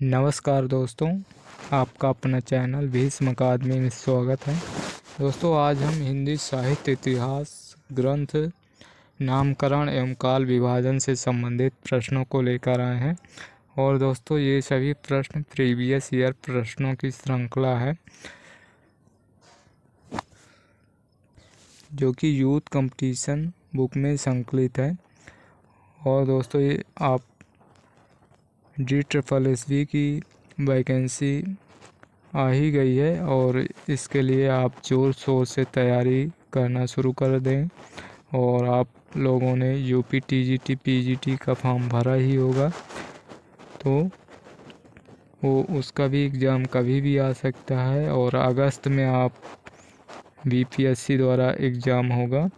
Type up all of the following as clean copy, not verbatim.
नमस्कार दोस्तों, आपका अपना चैनल भीष्म अकादमी में स्वागत है। दोस्तों, आज हम हिंदी साहित्य इतिहास ग्रंथ नामकरण एवं काल विभाजन से संबंधित प्रश्नों को लेकर आए हैं। और दोस्तों, ये सभी प्रश्न प्रीवियस ईयर प्रश्नों की श्रृंखला है जो कि यूथ कंपटीशन बुक में संकलित है। और दोस्तों, ये आप GSSB की वैकेंसी आ ही गई है और इसके लिए आप जोर शोर से तैयारी करना शुरू कर दें। और आप लोगों ने यूपी TGT PGT का फॉर्म भरा ही होगा, तो वो उसका भी एग्ज़ाम कभी भी आ सकता है। और अगस्त में आप BPSC द्वारा एग्ज़ाम होगा।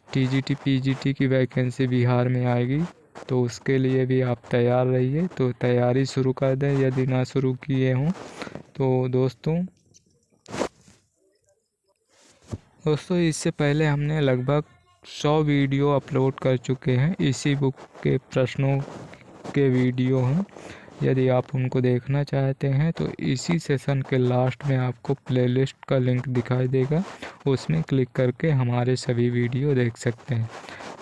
TGT PGT की वैकेंसी बिहार में आएगी, तो उसके लिए भी आप तैयार रहिए। तो तैयारी शुरू कर दें यदि ना शुरू किए हों तो। दोस्तों, इससे पहले हमने लगभग 100 वीडियो अपलोड कर चुके हैं। इसी बुक के प्रश्नों के वीडियो हैं। यदि आप उनको देखना चाहते हैं तो इसी सेशन के लास्ट में आपको प्लेलिस्ट का लिंक दिखाई देगा, उसमें क्लिक करके हमारे सभी वीडियो देख सकते हैं।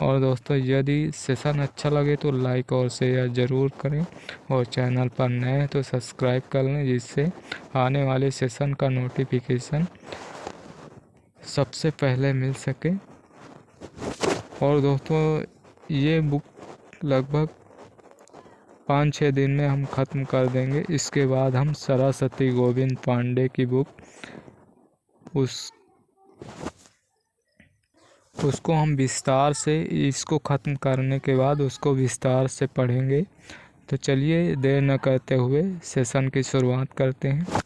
और दोस्तों, यदि सेशन अच्छा लगे तो लाइक और शेयर ज़रूर करें, और चैनल पर नए हैं तो सब्सक्राइब कर लें, जिससे आने वाले सेशन का नोटिफिकेशन सबसे पहले मिल सके। और दोस्तों, ये बुक लगभग 5-6 दिन में हम ख़त्म कर देंगे। इसके बाद हम सरस्वती गोविंद पांडे की बुक उसको हम विस्तार से, इसको ख़त्म करने के बाद उसको विस्तार से पढ़ेंगे। तो चलिए देर न करते हुए सेशन की शुरुआत करते हैं।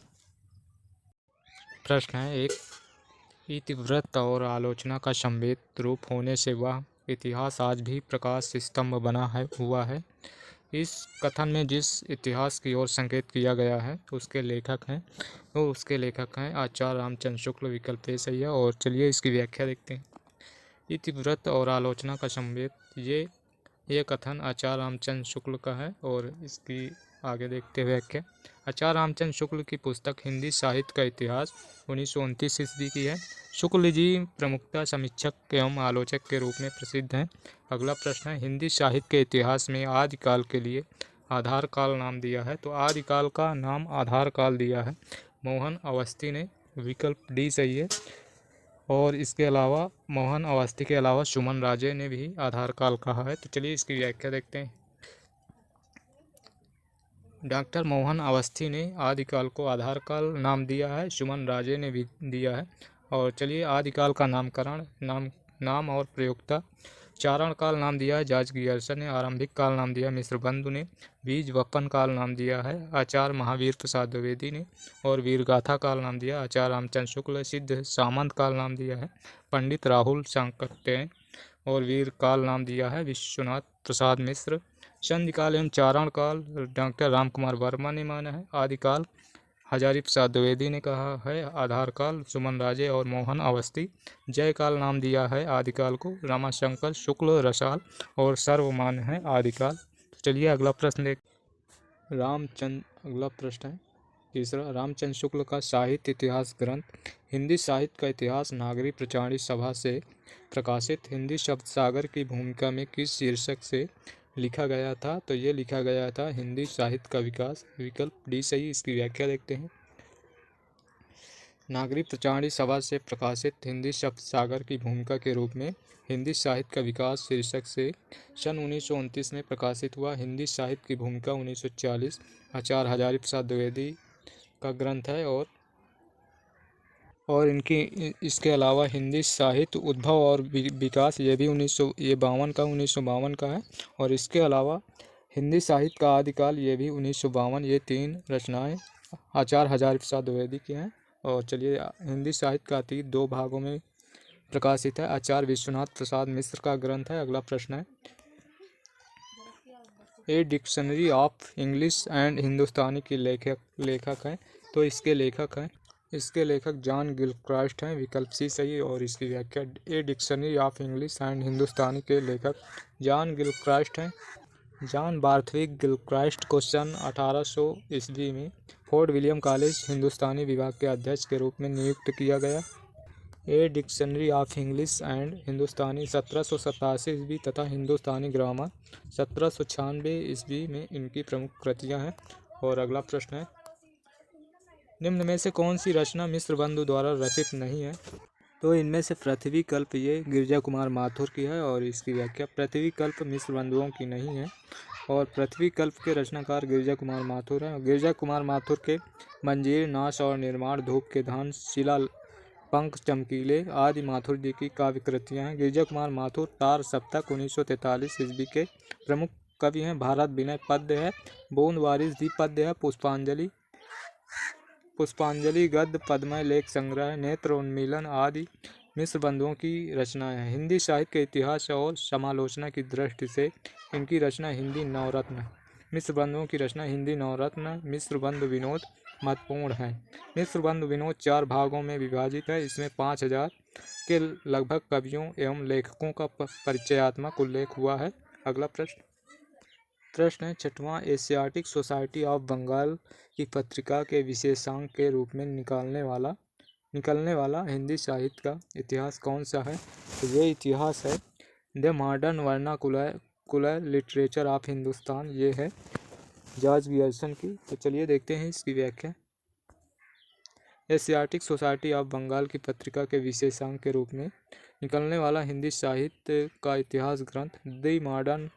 प्रश्न है एक, इतिवृत्त और आलोचना का समवेत रूप होने से वह इतिहास आज भी प्रकाश स्तंभ बना हुआ है। इस कथन में जिस इतिहास की ओर संकेत किया गया है उसके लेखक हैं आचार्य रामचंद्र शुक्ल। विकल्प ए सही है। और चलिए इसकी व्याख्या देखते हैं। इतिवृत्त और आलोचना का समवेत, ये कथन आचार्य रामचंद्र शुक्ल का है। और इसकी आगे देखते हुए व्याख्या। आचार्य रामचंद्र शुक्ल की पुस्तक हिंदी साहित्य का इतिहास 1929 ईस्वी की है। शुक्ल जी प्रमुखतः समीक्षक एवं आलोचक के रूप में प्रसिद्ध हैं। अगला प्रश्न है, हिंदी साहित्य के इतिहास में आदिकाल के लिए आधार काल नाम दिया है। तो आदिकाल का नाम आधार काल दिया है मोहन अवस्थी ने। विकल्प डी सही है। और इसके अलावा मोहन अवस्थी के अलावा सुमन राजे ने भी आधार काल कहा है। तो चलिए इसकी व्याख्या देखते हैं। डॉक्टर मोहन अवस्थी ने आदिकाल को आधार काल नाम दिया है, सुमन राजे ने भी दिया है। और चलिए आदिकाल का नामकरण नाम और प्रयोक्ता। चारण काल नाम दिया है जॉर्ज गियर्सन ने। आरंभिक काल नाम दिया मिश्र बंधु ने। बीज वपन काल नाम दिया है आचार्य महावीर प्रसाद द्विवेदी ने। और वीरगाथा काल नाम दिया आचार्य रामचंद्र शुक्ल। सिद्ध सामंत काल नाम दिया है पंडित राहुल सांकत्य ने। और वीर काल नाम दिया है विश्वनाथ प्रसाद मिश्र। संधि काल एवं चारण काल डॉक्टर राम कुमार वर्मा ने माना है। आदिकाल हजारी प्रसाद द्विवेदी ने कहा है। आधार काल सुमन राजे और मोहन अवस्थी। जय काल नाम दिया है आदिकाल को रामाशंकर शुक्ल रसाल। और सर्वमान्य है आदिकाल। तो चलिए अगला प्रश्न देख। अगला प्रश्न है तीसरा, रामचंद्र शुक्ल का साहित्य इतिहास ग्रंथ हिंदी साहित्य का इतिहास नागरी प्रचारणी सभा से प्रकाशित हिंदी शब्द सागर की भूमिका में किस शीर्षक से लिखा गया था। तो ये लिखा गया था हिंदी साहित्य का विकास। विकल्प डी सही। इसकी व्याख्या देखते हैं। नागरी प्रचारणी सभा से प्रकाशित हिंदी शब्द सागर की भूमिका के रूप में हिंदी साहित्य का विकास शीर्षक से सन 1929 में प्रकाशित हुआ। हिंदी साहित्य की भूमिका 1940 आचार्य हजारी प्रसाद द्विवेदी का ग्रंथ है। और इसके अलावा हिंदी साहित्य उद्भव और विकास ये भी 1952 का है। और इसके अलावा हिंदी साहित्य का आदिकाल ये भी 1952। ये 3 रचनाएं आचार्य हजारी प्रसाद द्विवेदी की हैं। और चलिए हिंदी साहित्य का अतीत 2 भागों में प्रकाशित है। आचार्य विश्वनाथ प्रसाद मिश्र का ग्रंथ है। अगला प्रश्न है, a dictionary of English and Hindustani के लेखक हैं। तो इसके लेखक जॉन गिलक्रास्ट हैं। विकल्प सी सही। और इसकी व्याख्या, a dictionary of English and Hindustani के लेखक जॉन गिलक्रास्ट हैं। जॉन बार्थविक गिलक्राइस्ट को सन 1800 ईस्वी में फोर्ट विलियम कॉलेज हिंदुस्तानी विभाग के अध्यक्ष के रूप में नियुक्त किया गया। A dictionary of English and Hindustani 1787 ईस्वी तथा हिंदुस्तानी ग्रामर 1796 ईस्वी में इनकी प्रमुख कृतियां हैं। और अगला प्रश्न है, निम्न में से कौन सी रचना मिश्र बंधु द्वारा रचित नहीं है? तो इनमें से पृथ्वी कल्प ये गिरजा कुमार माथुर की है और इसकी व्याख्या पृथ्वी कल्प मिश्र बंधुओं की नहीं है और पृथ्वी कल्प के रचनाकार गिरजा कुमार माथुर हैं। गिरजा कुमार माथुर के मंजीर, नाश और निर्माण, धूप के धान, शिला, पंख, चमकीले आदि माथुर जी की काव्य कृतियाँ हैं। गिरजा कुमार माथुर तार सप्तक 1943 ईस्वी के प्रमुख कवि हैं। भारत विनय पद्य है, बूंद वारिस भी पद्य है, पुष्पांजलि गद्य, पद्मय लेख संग्रह, नेत्र उन्मीलन आदि मिश्र बंधुओं की रचनाएं हैं। हिंदी साहित्य के इतिहास और समालोचना की दृष्टि से इनकी रचना हिंदी नवरत्न, मिश्र बंधुओं की रचना हिंदी नवरत्न मिश्र बंधु विनोद महत्वपूर्ण है। मिश्र बंधु विनोद 4 भागों में विभाजित है। इसमें 5000 के लगभग कवियों एवं लेखकों का परिचयात्मक उल्लेख हुआ है। अगला प्रश्न है, छठवां एशियाटिक सोसाइटी ऑफ बंगाल की पत्रिका के विशेषांक के रूप में निकलने वाला हिंदी साहित्य का इतिहास कौन सा है? तो ये इतिहास है the modern vernacular literature of Hindustan. ये है जॉर्ज गियर्सन की। तो चलिए देखते हैं इसकी व्याख्या। एशियाटिक सोसाइटी ऑफ बंगाल की पत्रिका के विशेषांक के रूप में निकलने वाला हिंदी साहित्य का इतिहास ग्रंथ the modern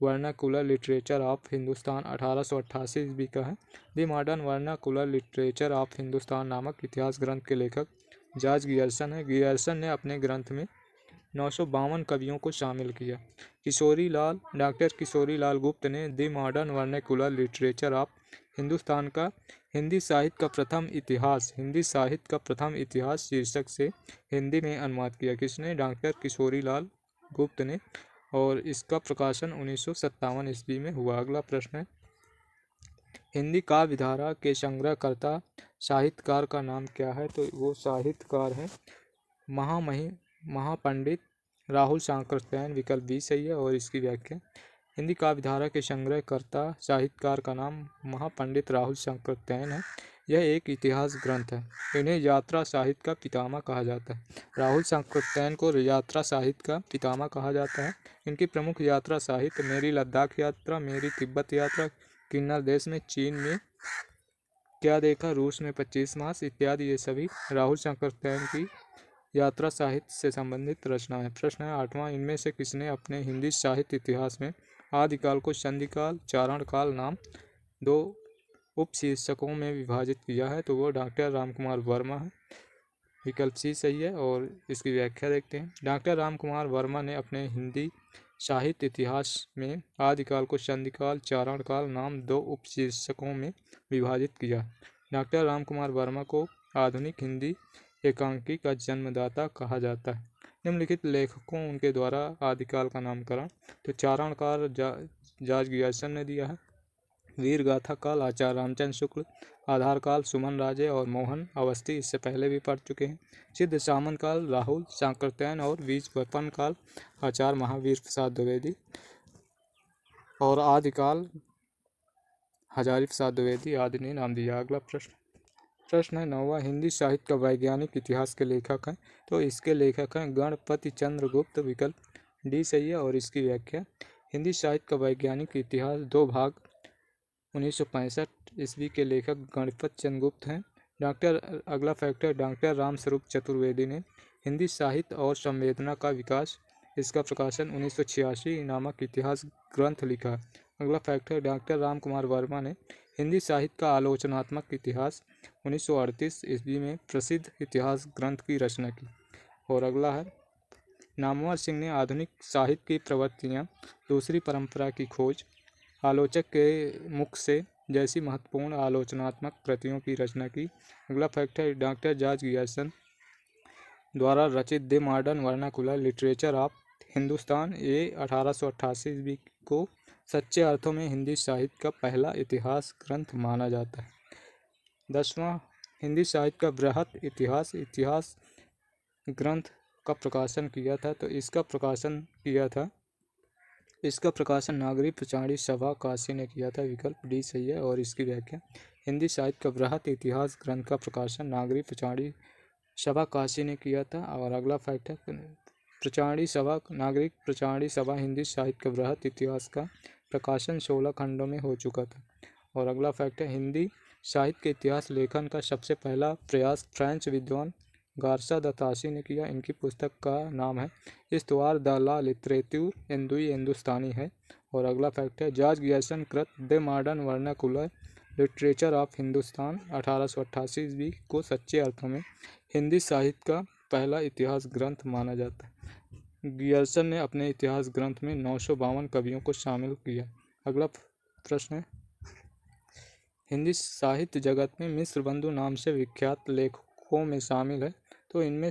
vernacular literature of Hindustan 1888 ईस्वी का है। The modern vernacular literature of Hindustan नामक इतिहास ग्रंथ के लेखक जॉर्ज गियर्सन है। गियर्सन ने अपने ग्रंथ में 952 कवियों को शामिल किया। डॉक्टर किशोरी लाल गुप्त ने the modern vernacular literature of Hindustan का हिंदी साहित्य का प्रथम इतिहास शीर्षक से हिंदी में अनुवाद किया। किसने? डॉक्टर किशोरी लाल गुप्त ने। और इसका प्रकाशन 1957 ईस्वी में हुआ। अगला प्रश्न है, हिंदी काव्य धारा के संग्रहकर्ता साहित्यकार का नाम क्या है? तो वो साहित्यकार है महापंडित राहुल सांकृत्यायन। विकल्प बी सही है। और इसकी व्याख्या, हिंदी काव्य धारा के संग्रहकर्ता साहित्यकार का नाम महापंडित राहुल सांकृत्यायन है। यह एक इतिहास ग्रंथ है। इन्हें यात्रा साहित्य का पितामह कहा जाता है। राहुल सांकृत्यायन को यात्रा साहित्य का पितामह कहा जाता है। इनकी प्रमुख यात्रा साहित्य मेरी लद्दाख यात्रा, मेरी तिब्बत यात्रा, किन्नर देश में, चीन में क्या देखा, रूस में 25 मास इत्यादि ये सभी राहुल सांकृत्यायन की यात्रा साहित्य से संबंधित रचना है। प्रश्न है, 8वां, इनमें से किसने अपने हिंदी साहित्य इतिहास में आदिकाल को संधिकाल, चारणकाल नाम 2 उपशीर्षकों में विभाजित किया है? तो वो डॉक्टर रामकुमार वर्मा है। विकल्प सी सही है। और इसकी व्याख्या देखते हैं। डॉक्टर रामकुमार वर्मा ने अपने हिंदी साहित्य इतिहास में आदिकाल को संधिकाल, चारणकाल नाम 2 उपशीर्षकों में विभाजित किया। डॉक्टर रामकुमार वर्मा को आधुनिक हिंदी एकांकी का जन्मदाता कहा जाता है। निम्नलिखित लेखकों उनके द्वारा आदिकाल का नामकरण। तो चारणकाल जॉर्ज गियर्सन ने दिया है। वीर गाथा काल आचार्य रामचंद्र शुक्ल, आधार काल सुमन राजे और मोहन अवस्थी, इससे पहले भी पढ़ चुके हैं। सिद्ध सामन काल राहुल सांकृत्यायन और बीज वपन काल आचार्य महावीर प्रसाद द्विवेदी और आदिकाल हजारी प्रसाद द्विवेदी आदि ने नाम दिया। अगला प्रश्न है, 9वां, हिंदी साहित्य का वैज्ञानिक इतिहास के लेखक हैं? तो इसके लेखक हैं गणपति चंद्र गुप्त। विकल्प डी सही है। और इसकी व्याख्या, हिंदी साहित्य का वैज्ञानिक इतिहास 2 भाग 1965 ईस्वी के लेखक गणपत चंद्र गुप्त हैं। अगला फैक्टर, डॉक्टर रामस्वरूप चतुर्वेदी ने हिंदी साहित्य और संवेदना का विकास, इसका प्रकाशन 1986 नामक इतिहास ग्रंथ लिखा। अगला फैक्टर, डॉक्टर रामकुमार वर्मा ने हिंदी साहित्य का आलोचनात्मक इतिहास 1938 ईस्वी में प्रसिद्ध इतिहास ग्रंथ की रचना की। और अगला है, नामवर सिंह ने आधुनिक साहित्य की प्रवृत्तियाँ, दूसरी परंपरा की खोज, आलोचक के मुख से जैसी महत्वपूर्ण आलोचनात्मक कृतियों की रचना की। अगला फैक्ट है, डॉक्टर जॉर्ज गियर्सन द्वारा रचित the modern vernacular literature of Hindustan ये 1888 ईस्वी को सच्चे अर्थों में हिंदी साहित्य का पहला इतिहास ग्रंथ माना जाता है। 10वां, हिंदी साहित्य का बृहत इतिहास ग्रंथ का प्रकाशन किया था? तो इसका प्रकाशन किया था इसका प्रकाशन नागरी प्रचारी सभा काशी ने किया था। विकल्प डी सही है और इसकी व्याख्या। हिंदी साहित्य का बृहत इतिहास ग्रंथ का प्रकाशन नागरी प्रचारी सभा काशी ने किया था। और अगला फैक्ट है प्रचारी सभा नागरिक प्रचारी सभा हिंदी साहित्य का बृहत इतिहास का प्रकाशन 16 खंडों में हो चुका था। और अगला फैक्ट है हिंदी साहित्य के इतिहास लेखन का सबसे पहला प्रयास फ्रेंच विद्वान गार्सा द तासी ने किया। इनकी पुस्तक का नाम है इस्तवार द ला लिटरेतुर हिंदुस्तानी है। और अगला फैक्ट है जॉर्ज गियर्सन कृत the modern vernacular literature of Hindustan 1888 ईस्वी को सच्चे अर्थों में हिंदी साहित्य का पहला इतिहास ग्रंथ माना जाता है। गियर्सन ने अपने इतिहास ग्रंथ में 952 कवियों को शामिल किया। अगला प्रश्न है हिंदी साहित्य जगत में मिस्र बंधु नाम से विख्यात लेखकों में शामिल है। तो इनमें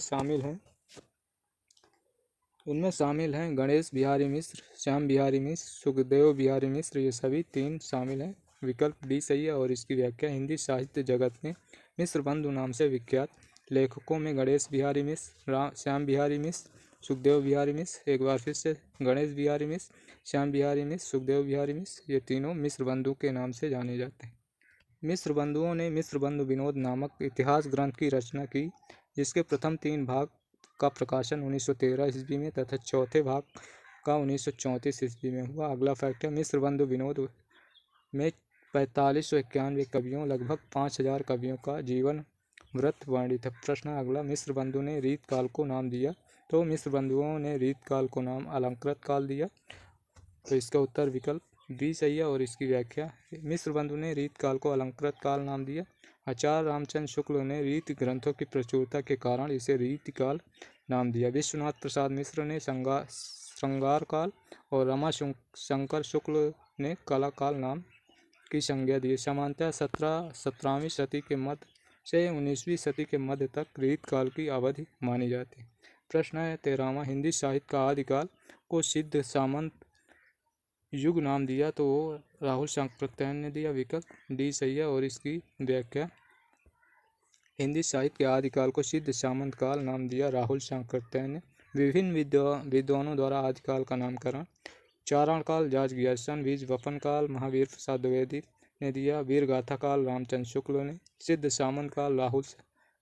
शामिल हैं गणेश बिहारी मिश्र, श्याम बिहारी मिश्र, सुखदेव बिहारी मिश्र, ये सभी 3 शामिल हैं। विकल्प डी सही है और इसकी व्याख्या हिंदी साहित्य जगत में मिस्र बंधु नाम से विख्यात लेखकों में गणेश बिहारी मिश्र, श्याम बिहारी मिश्र, सुखदेव बिहारी मिश्र, एक बार फिर से गणेश बिहारी मिश्र, श्याम बिहारी मिश्र, सुखदेव बिहारी मिश्र, ये तीनों मिस्र बंधु के नाम से जाने जाते हैं। मिस्र बंधुओं ने मिस्र बंधु विनोद नामक इतिहास ग्रंथ की रचना की, जिसके प्रथम 3 भाग का प्रकाशन 1913 ईस्वी में तथा चौथे भाग का 1934 ईस्वी में हुआ। अगला फैक्ट है मिस्र बंधु विनोद में 4591 कवियों लगभग 5000 कवियों का जीवन वृत्त वर्णित है। प्रश्न अगला मिस्र बंधु ने रीत काल को नाम दिया। तो मिस्र बंधुओं ने रीत काल को नाम अलंकृत काल दिया। तो इसका उत्तर विकल्प बी सही है और इसकी व्याख्या मिस्र बंधु ने रीत काल को अलंकृत काल नाम दिया। आचार्य रामचंद्र शुक्ल ने रीति ग्रंथों की प्रचुरता के कारण इसे रीति काल नाम दिया। विश्वनाथ प्रसाद मिश्र ने श्रृंगार काल और रमा शंकर शुक्ल ने कला काल नाम की संज्ञा दी। सामान्यतः 17वीं सदी के मध्य से 19वीं सदी के मध्य तक रीत काल की अवधि मानी जाती है। प्रश्न है 13वां हिंदी साहित्य का आदिकाल को सिद्ध सामंत युग नाम दिया। तो राहुल सांकृत्यायन ने दिया। विकल्प डी सही है और इसकी व्याख्या हिंदी साहित्य के आदिकाल को सिद्ध सामंत काल नाम दिया राहुल सांकृत्यायन ने। विभिन्न विद्वानों द्वारा आदिकाल का नामकरण चारण काल जॉर्ज गियर्सन, बीज वपन काल महावीर प्रसाद द्विवेदी ने दिया, वीर गाथा काल रामचंद्र शुक्ल ने, सिद्ध सामंत काल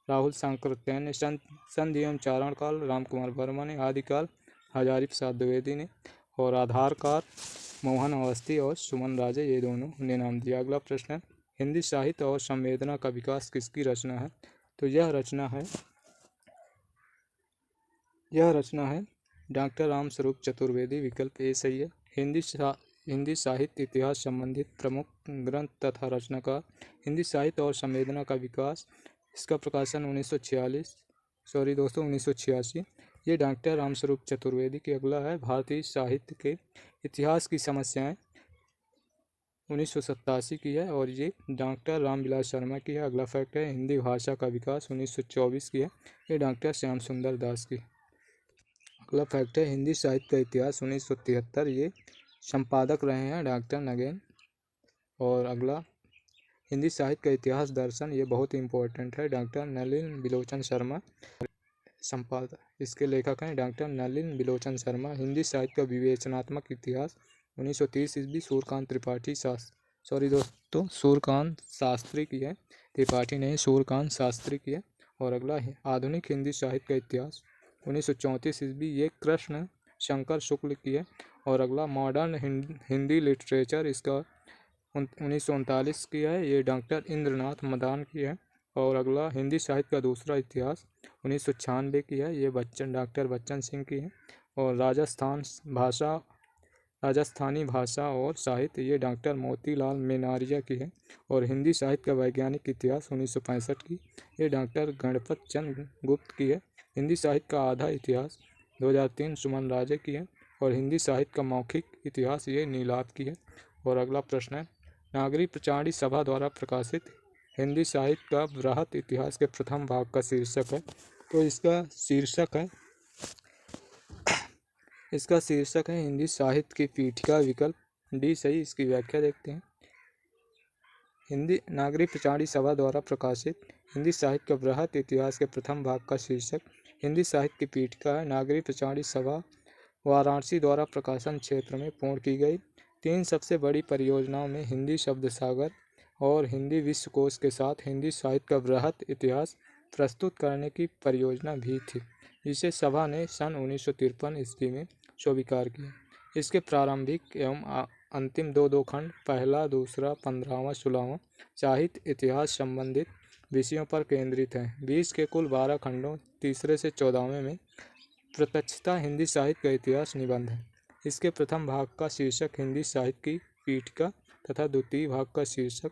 राहुल सांकृत्यायन ने, संधि एवं चारण काल रामकुमार वर्मा ने, आदिकाल हजारी प्रसाद द्विवेदी ने और आधार काल मोहन अवस्थी और सुमन राजे ये दोनों ने नाम दिया। अगला प्रश्न है हिंदी साहित्य और संवेदना का विकास किसकी रचना है। तो यह रचना है डॉक्टर रामस्वरूप चतुर्वेदी। विकल्प ए सही है। हिंदी साहित्य इतिहास संबंधित प्रमुख ग्रंथ तथा रचनाकार हिंदी साहित्य और संवेदना का विकास, इसका प्रकाशन 1986। ये डॉक्टर रामस्वरूप चतुर्वेदी की। अगला है भारतीय साहित्य के इतिहास की समस्याएं 1987 की है और ये डॉक्टर रामविलास शर्मा की है। अगला फैक्ट है हिंदी भाषा का विकास 1924 की है, ये डॉक्टर श्याम सुंदर दास की। अगला फैक्ट है हिंदी साहित्य का इतिहास 1973, ये संपादक रहे हैं डॉक्टर नगेन। और अगला हिंदी साहित्य का इतिहास दर्शन, ये बहुत ही इंपॉर्टेंट है, डॉक्टर नलिन बिलोचन शर्मा संपादक, इसके लेखक हैं डॉक्टर नलिन बिलोचन शर्मा। हिंदी साहित्य का विवेचनात्मक इतिहास 1930 ईस्वी सूर्यकांत शास्त्री की है, त्रिपाठी नहीं सूर्यकांत शास्त्री की है। और अगला है आधुनिक हिंदी साहित्य का इतिहास 1934 ईस्वी, ये कृष्ण शंकर शुक्ल की है। और अगला मॉडर्न हिंदी लिटरेचर, इसका 1939 की है, ये डॉक्टर इंद्रनाथ मदान की है। और अगला हिंदी साहित्य का दूसरा इतिहास 1996 की है, ये डॉक्टर बच्चन सिंह की है। और राजस्थानी भाषा और साहित्य, ये डॉक्टर मोतीलाल मेनारिया की है। और हिंदी साहित्य का वैज्ञानिक इतिहास 1965 की, ये डॉक्टर गणपत चंद्र गुप्त की है। हिंदी साहित्य का आधा इतिहास 2003 सुमन राजे की है। और हिंदी साहित्य का मौखिक इतिहास, ये नीलाभ की है। और अगला प्रश्न है नागरी प्रचारी सभा द्वारा प्रकाशित हिंदी साहित्य का बृहत इतिहास के प्रथम भाग का शीर्षक है। तो इसका शीर्षक है हिंदी साहित्य की पीठिका। विकल्प डी सही। इसकी व्याख्या देखते हैं। हिंदी नागरी प्रचारी सभा द्वारा प्रकाशित हिंदी साहित्य का बृहत इतिहास के प्रथम भाग का शीर्षक हिंदी साहित्य की पीठिका है। नागरी प्रचारी सभा वाराणसी द्वारा प्रकाशन क्षेत्र में पूर्ण की गई। 3 सबसे बड़ी परियोजनाओं में हिंदी शब्द सागर और हिंदी विश्वकोश के साथ हिंदी साहित्य का बृहत इतिहास प्रस्तुत करने की परियोजना भी थी, जिसे सभा ने सन 1953 ईस्वी में स्वीकार किया। इसके प्रारंभिक एवं अंतिम दो खंड, पहला, दूसरा, 15वां, 16वां, साहित्य इतिहास संबंधित विषयों पर केंद्रित हैं। 20 के कुल 12 खंडों, तीसरे से 14वें में प्रत्यक्षता हिंदी साहित्य का इतिहास निबंध है। इसके प्रथम भाग का शीर्षक हिंदी साहित्य की पीठिका तथा द्वितीय भाग का शीर्षक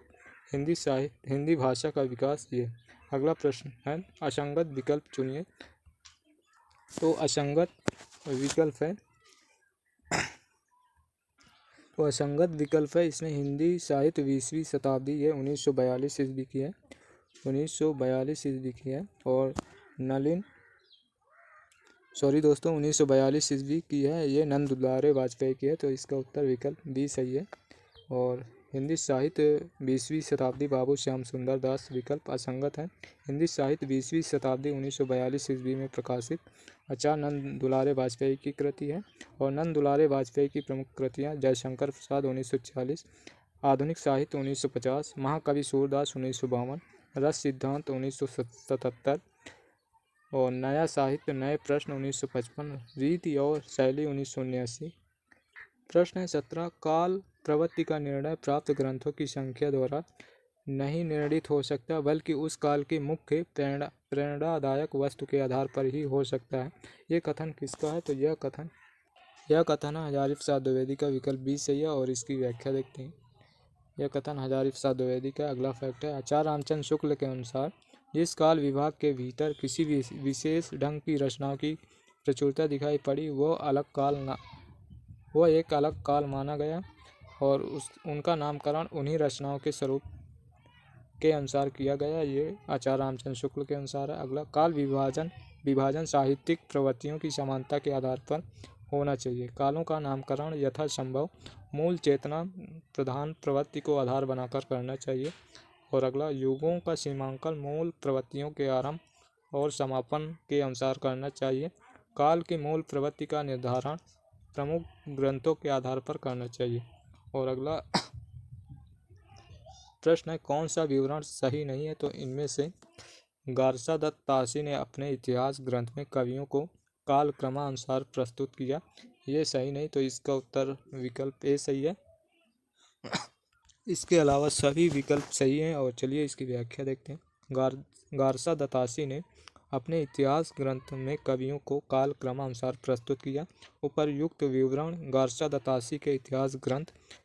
हिंदी भाषा का विकास ये। अगला प्रश्न है, असंगत विकल्प चुनिए। तो असंगत विकल्प है इसमें हिंदी साहित्य 20वीं शताब्दी, ये 1942 ईस्वी की है, 1942 ईस्वी की है। और 1942 ईस्वी की है, ये नंद दुलारे वाजपेयी की है। तो इसका उत्तर विकल्प बी सही है। और हिंदी साहित्य 20वीं शताब्दी बाबू श्याम सुंदर दास, विकल्प असंगत है। हिंदी साहित्य 20वीं शताब्दी 1942 ईस्वी में प्रकाशित आचार्य नंद दुलारे वाजपेयी की कृति है। और नंद दुलारे वाजपेयी की प्रमुख कृतियाँ जयशंकर प्रसाद 1940, आधुनिक साहित्य 1950, महाकवि सूरदास 1952, रस सिद्धांत 1977 और नया साहित्य नए प्रश्न 1955, रीति और शैली 1979। प्रश्न है 17, काल प्रवृत्ति का निर्णय प्राप्त ग्रंथों की संख्या द्वारा नहीं निर्णित हो सकता, बल्कि उस काल की मुख्य प्रेरणादायक वस्तु के आधार पर ही हो सकता है। ये कथन किसका है? तो यह कथन है हजारी प्रसाद द्विवेदी का, विकल्प बी सही है। और इसकी व्याख्या देखते हैं। यह कथन हजारी प्रसाद द्विवेदी का। अगला फैक्ट है, आचार्य रामचंद्र शुक्ल के अनुसार जिस काल विभाग के भीतर किसी भी विशेष ढंग की रचनाओं की प्रचुरता दिखाई पड़ी वह एक अलग काल माना गया और उनका नामकरण उन्हीं रचनाओं के स्वरूप के अनुसार किया गया। ये आचार्य रामचंद्र शुक्ल के अनुसार है। अगला, काल विभाजन साहित्यिक प्रवृत्तियों की समानता के आधार पर होना चाहिए। कालों का नामकरण यथासंभव मूल चेतना प्रधान प्रवृत्ति को आधार बनाकर करना चाहिए। और अगला, युगों का सीमांकन मूल प्रवृत्तियों के आरंभ और समापन के अनुसार करना चाहिए। काल की मूल प्रवृत्ति का निर्धारण प्रमुख ग्रंथों के आधार पर करना चाहिए। और अगला प्रश्न है, कौन सा विवरण सही नहीं है? तो इनमें से गारसा दत्त तासी ने अपने इतिहास ग्रंथ में कवियों को काल क्रमानुसार प्रस्तुत किया, ये सही नहीं। तो इसका उत्तर विकल्प ए सही है। इसके अलावा सभी विकल्प सही हैं। और चलिए इसकी व्याख्या देखते हैं। गारसा दत्तासी ने अपने इतिहास ग्रंथ में कवियों को काल क्रमानुसार प्रस्तुत किया। उपर्युक्त विवरण गारसा दत्तासी के इतिहास ग्रंथ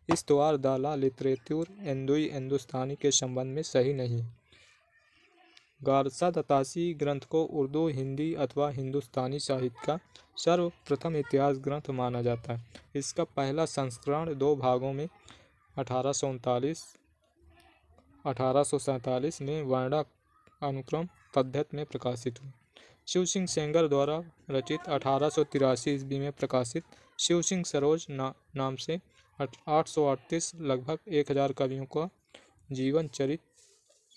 इस्तवार द ला लिटरेचर हिंदुस्तानी के संबंध में सही नहीं। गारसा दत्तासी ग्रंथ को उर्दू, हिंदी अथवा हिंदुस्तानी साहित्य का सर्वप्रथम इतिहास ग्रंथ माना जाता है। इसका पहला संस्करण 2 भागों में 1847 में वर्णानुक्रम पद्धति में प्रकाशित हुआ। शिव सिंह सेंगर द्वारा रचित 1883 ईस्वी में प्रकाशित शिव सिंह सरोज नाम से 838 लगभग 1000 कवियों का जीवन चरित्र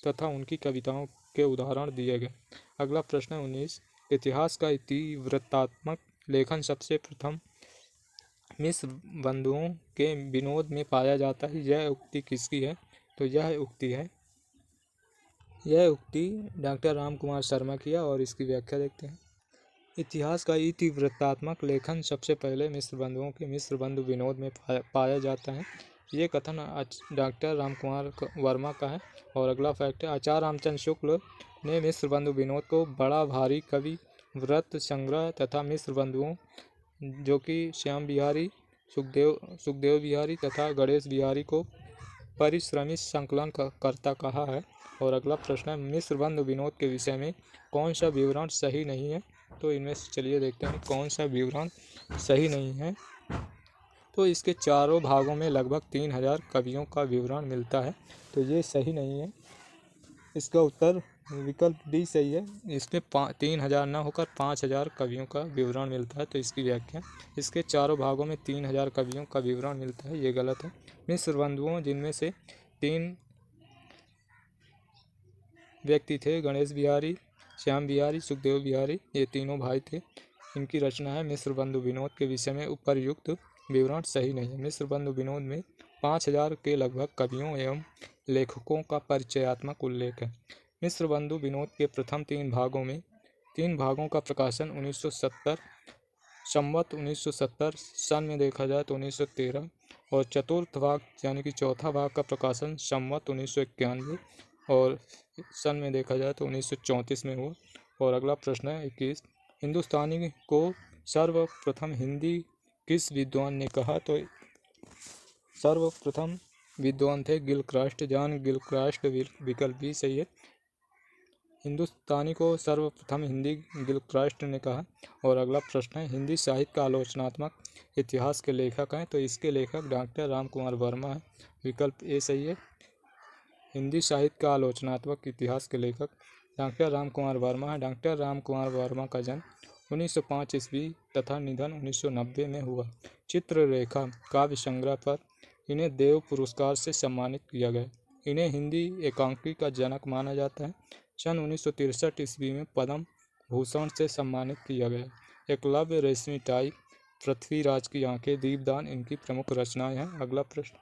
तथा उनकी कविताओं के उदाहरण दिए गए। अगला प्रश्न है 19, इतिहास का इतिवृत्तात्मक लेखन सबसे प्रथम मिस्र बंधुओं के विनोद में पाया जाता है, यह उक्ति किसकी है? तो यह उक्ति डॉक्टर रामकुमार शर्मा की है। और इसकी व्याख्या देखते हैं। इतिहास का इतिवृत्तात्मक लेखन सबसे पहले मिस्र बंधुओं के मिस्र बंधु विनोद में पाया जाता है, ये कथन डॉक्टर रामकुमार वर्मा का है। और अगला फैक्ट है, आचार्य रामचंद्र शुक्ल ने मिस्र बंधु विनोद को बड़ा भारी कवि व्रत संग्रह तथा मिस्र बंधुओं जो कि श्याम बिहारी, सुखदेव बिहारी तथा गणेश बिहारी को परिश्रमिक संकलन करता कहा है। और अगला प्रश्न है, मिस्र बंधु विनोद के विषय में कौन सा विवरण सही नहीं है? तो इनमें से चलिए देखते हैं कौन सा विवरण सही नहीं है। तो इसके चारों भागों में लगभग 3000 कवियों का विवरण मिलता है, तो ये सही नहीं है। इसका उत्तर विकल्प डी सही है। इसमें 3000 न होकर 5000 कवियों का विवरण मिलता है। तो इसकी व्याख्या, इसके चारों भागों में 3000 कवियों का विवरण मिलता है, ये गलत है। मिस्र बंधुओं जिनमें से 3 व्यक्ति थे, गणेश बिहारी, श्याम बिहारी, सुखदेव बिहारी, ये तीनों भाई थे। इनकी रचना है। मिश्र बंधु विनोद के विषय में उपर्युक्त विवरण सही नहीं है। मिश्र बंधु विनोद में 5000 के लगभग कवियों एवं लेखकों का परिचयात्मक उल्लेख है। मिश्र बंधु विनोद के प्रथम 3 भागों का प्रकाशन 1970 संवत 1970 सन में देखा जाए तो 1913 और चतुर्थ भाग यानी कि चौथा भाग का प्रकाशन संवत 1991 और सन में देखा जाए तो 1934 में हुआ। और अगला प्रश्न है 21, हिंदुस्तानी को सर्वप्रथम हिंदी किस विद्वान ने कहा? तो सर्वप्रथम विद्वान थे गिलक्रास्ट, जॉन गिलक्रास्ट। विकल्प बी सही है। हिंदुस्तानी को सर्वप्रथम हिंदी गिलक्रास्ट ने कहा। और अगला प्रश्न है, हिंदी साहित्य का आलोचनात्मक इतिहास के लेखक हैं? तो इसके लेखक डॉक्टर राम कुमार वर्मा है। विकल्प ए सही है। हिंदी साहित्य का आलोचनात्मक इतिहास के लेखक डॉक्टर राम कुमार वर्मा है। डॉक्टर राम कुमार वर्मा का जन्म 1905 ईस्वी तथा निधन 1990 में हुआ। चित्ररेखा काव्य संग्रह पर इन्हें देव पुरस्कार से सम्मानित किया गया। इन्हें हिंदी एकांकी का जनक माना जाता है। सन 1963 ईस्वी में पद्म भूषण से सम्मानित किया गया। एकलव्य, रेशमी टाई, पृथ्वीराज की आंखें, दीपदान इनकी प्रमुख रचनाएं हैं। अगला प्रश्न,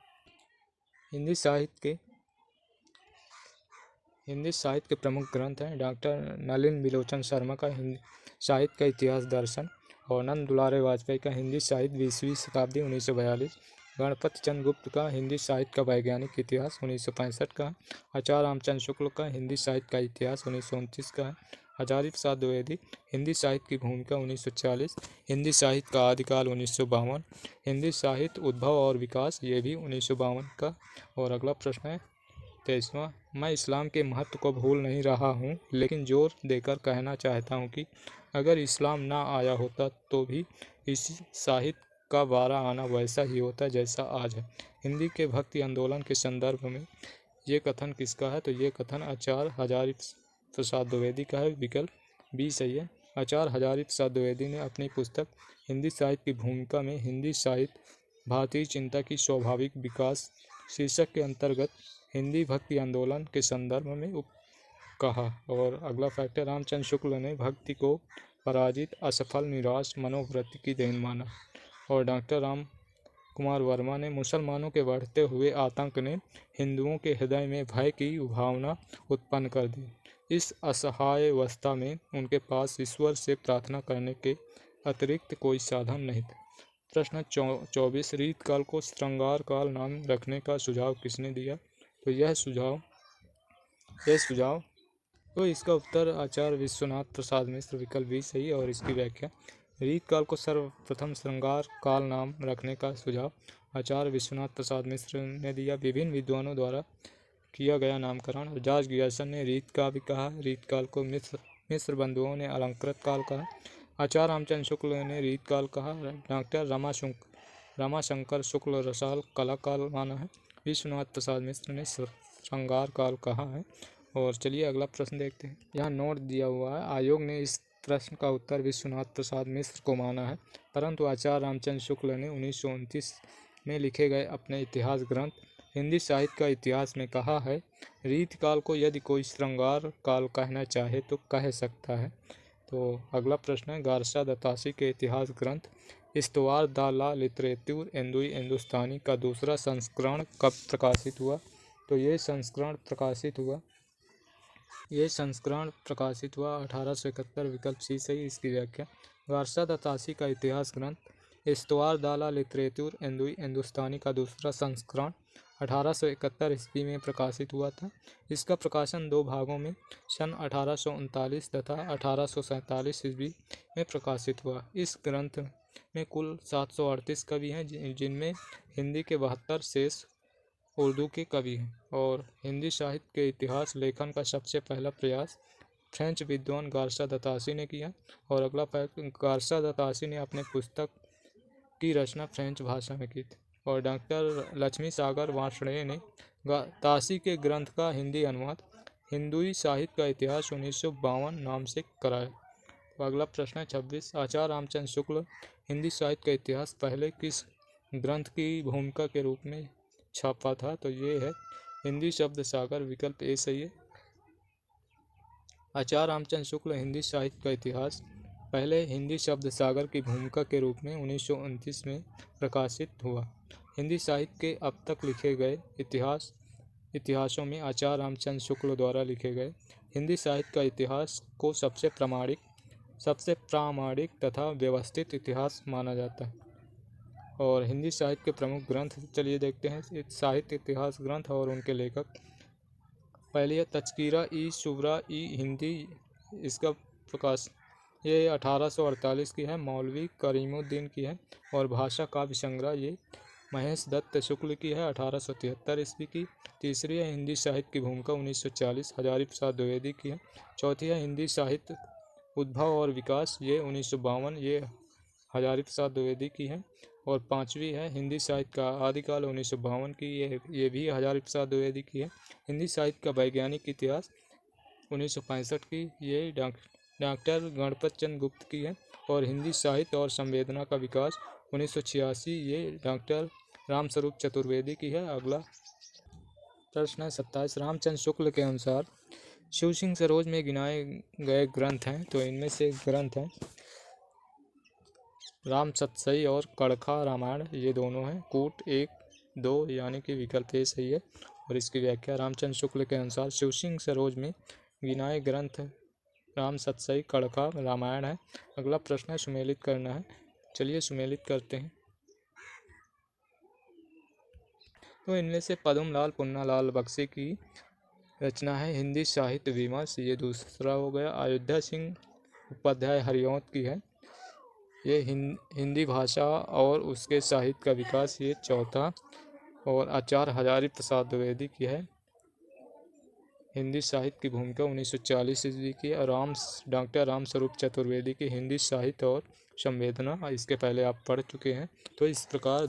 हिंदी साहित्य के प्रमुख ग्रंथ हैं। डॉक्टर नलिन बिलोचन शर्मा का हिंदी साहित्य का इतिहास दर्शन और नंद दुलारे वाजपेयी का हिंदी साहित्य 20वीं शताब्दी 1942, गणपति चंद्र गुप्त का हिंदी साहित्य का वैज्ञानिक इतिहास 1965 का, आचार्य रामचंद्र शुक्ल का हिंदी साहित्य का इतिहास 1929 का है, हजारी प्रसाद द्विवेदी हिंदी साहित्य की भूमिका 1940, हिंदी साहित्य का आदिकाल 1952, हिंदी साहित्य उद्भव और विकास ये भी 1952 का। और अगला प्रश्न है 23वां, मैं इस्लाम के महत्व को भूल नहीं रहा हूँ, लेकिन जोर देकर कहना चाहता हूँ कि अगर इस्लाम ना आया होता तो भी इस साहित्य का वारा आना वैसा ही होता जैसा आज है। हिंदी के भक्ति आंदोलन के संदर्भ में ये कथन किसका है? तो ये कथन आचार्य हजारी प्रसाद द्विवेदी का है। विकल्प बी सही है। आचार्य हजारी प्रसाद द्विवेदी ने अपनी पुस्तक हिंदी साहित्य की भूमिका में हिंदी साहित्य भारतीय चिंता की स्वाभाविक विकास शीर्षक के अंतर्गत हिंदी भक्ति आंदोलन के संदर्भ में कहा। और अगला फैक्टर, रामचंद्र शुक्ल ने भक्ति को पराजित, असफल, निराश मनोवृत्ति की देन माना। और डॉक्टर राम कुमार वर्मा ने मुसलमानों के बढ़ते हुए आतंक ने हिंदुओं के हृदय में भय की भावना उत्पन्न कर दी। इस असहाय अवस्था में उनके पास ईश्वर से प्रार्थना करने के अतिरिक्त कोई साधन नहीं था। प्रश्न 24, रीतकाल को श्रृंगार काल नाम रखने का सुझाव किसने दिया? तो यह सुझाव तो इसका उत्तर आचार्य विश्वनाथ प्रसाद मिश्र। विकल्प भी सही। और इसकी व्याख्या, रीतकाल को सर्वप्रथम श्रृंगार काल नाम रखने का सुझाव आचार्य विश्वनाथ प्रसाद मिश्र ने दिया। विभिन्न विद्वानों द्वारा किया गया नामकरण, जॉर्ज गियर्सन ने रीत का भी कहा। रीतकाल को मिश्र बंधुओं ने अलंकृत काल कहा। आचार्य रामचंद्र शुक्ल ने रीतकाल कहा। डॉक्टर रमाशंकर शुक्ल रसाल कला काल माना है। विश्वनाथ प्रसाद मिश्र ने श्रृंगार काल कहा है। और चलिए अगला प्रश्न देखते हैं। यहाँ नोट दिया हुआ है, आयोग ने इस प्रश्न का उत्तर विश्वनाथ प्रसाद मिश्र को माना है, परंतु आचार्य रामचंद्र शुक्ल ने 1929 में लिखे गए अपने इतिहास ग्रंथ हिंदी साहित्य का इतिहास में कहा है, रीतकाल को यदि कोई श्रृंगार काल कहना चाहे तो कह सकता है। तो अगला प्रश्न है, गारसा दत्तासी के इतिहास ग्रंथ इस्तवार द ला लिटरेतुर एंदुई हिंदुस्तानी का दूसरा संस्करण कब प्रकाशित हुआ? तो ये संस्करण प्रकाशित हुआ 1871। विकल्प सी सही। इसकी व्याख्या, गारसा दत्तासी का इतिहास ग्रंथ इस्तवार द ला लिटरेतुर एंदुई हिंदुस्तानी का दूसरा संस्करण 1871 ईस्वी में प्रकाशित हुआ था। इसका प्रकाशन 2 भागों में सन 1839 तथा 1847 ईस्वी में प्रकाशित हुआ। इस ग्रंथ में कुल 738 कवि हैं, जिनमें हिंदी के 72 शेष उर्दू के कवि हैं। और हिंदी साहित्य के इतिहास लेखन का सबसे पहला प्रयास फ्रेंच विद्वान गारसा दत्तासी ने किया। और अगला फैक्ट, गारसा दत्तासी ने अपने पुस्तक की रचना फ्रेंच भाषा में की थी। और डॉक्टर लक्ष्मी सागर वार्ष्णेय ने तासी के ग्रंथ का हिंदी अनुवाद हिंदुई साहित्य का इतिहास 1952 नाम से कराया। तो अगला प्रश्न है 26, आचार्य रामचंद्र शुक्ल हिंदी साहित्य का इतिहास पहले किस ग्रंथ की भूमिका के रूप में छापा था? तो ये है हिंदी शब्द सागर। विकल्प ए सही है। आचार्य रामचंद्र शुक्ल हिंदी साहित्य का इतिहास पहले हिंदी शब्द सागर की भूमिका के रूप में 1929 में प्रकाशित हुआ। हिंदी साहित्य के अब तक लिखे गए इतिहासों में आचार्य रामचंद्र शुक्ल द्वारा लिखे गए हिंदी साहित्य का इतिहास को सबसे प्रामाणिक तथा व्यवस्थित इतिहास माना जाता है। और हिंदी साहित्य के प्रमुख ग्रंथ चलिए देखते हैं साहित्य इतिहास ग्रंथ और उनके लेखक। पहली है तज़किरा ई शुरा ई हिंदी, इसका प्रकाश ये 1848 की है, मौलवी करीमुद्दीन की है। और भाषा काव्य संग्रह ये महेश दत्त शुक्ल की है, 1873 ईस्वी की। तीसरी है हिंदी साहित्य की भूमिका 1940, हजारी प्रसाद द्विवेदी की है। चौथी है हिंदी साहित्य उद्भव और विकास, ये 1952, ये हजारी प्रसाद द्विवेदी की है। और पांचवी है हिंदी साहित्य का आदिकाल 1952 की, ये भी हजारी प्रसाद द्विवेदी की है। हिंदी साहित्य का वैज्ञानिक इतिहास 1965 की, ये डॉक्टर गणपत चंद्र गुप्त की है। और हिंदी साहित्य और संवेदना का विकास 1986, ये डॉक्टर रामस्वरूप चतुर्वेदी की है। अगला प्रश्न है 27, रामचंद्र शुक्ल के अनुसार शिव सिंह सरोज में गिनाए गए ग्रंथ हैं, तो इनमें से ग्रंथ हैं राम सतसई और कड़खा रामायण, ये दोनों हैं। कूट 1, 2 यानी कि विकल्प ए सही है। और इसकी व्याख्या रामचंद्र शुक्ल के अनुसार शिव सिंह सरोज में गिनाए ग्रंथ राम सतसई कड़खा रामायण है। अगला प्रश्न है सुमेलित करना है, चलिए सुमेलित करते हैं। तो इनमें से पद्मलाल पुन्नालाल बख्शी की रचना है हिंदी साहित्य विमर्श, ये दूसरा हो गया। अयोध्या सिंह उपाध्याय हरिऔध की है, ये हिंदी भाषा और उसके साहित्य का विकास, ये चौथा। और आचार्य हजारी प्रसाद द्विवेदी की है, हिंदी साहित्य की भूमिका 1940 ईस्वी की। और डॉक्टर रामस्वरूप चतुर्वेदी की हिंदी साहित्य और संवेदना, इसके पहले आप पढ़ चुके हैं। तो इस प्रकार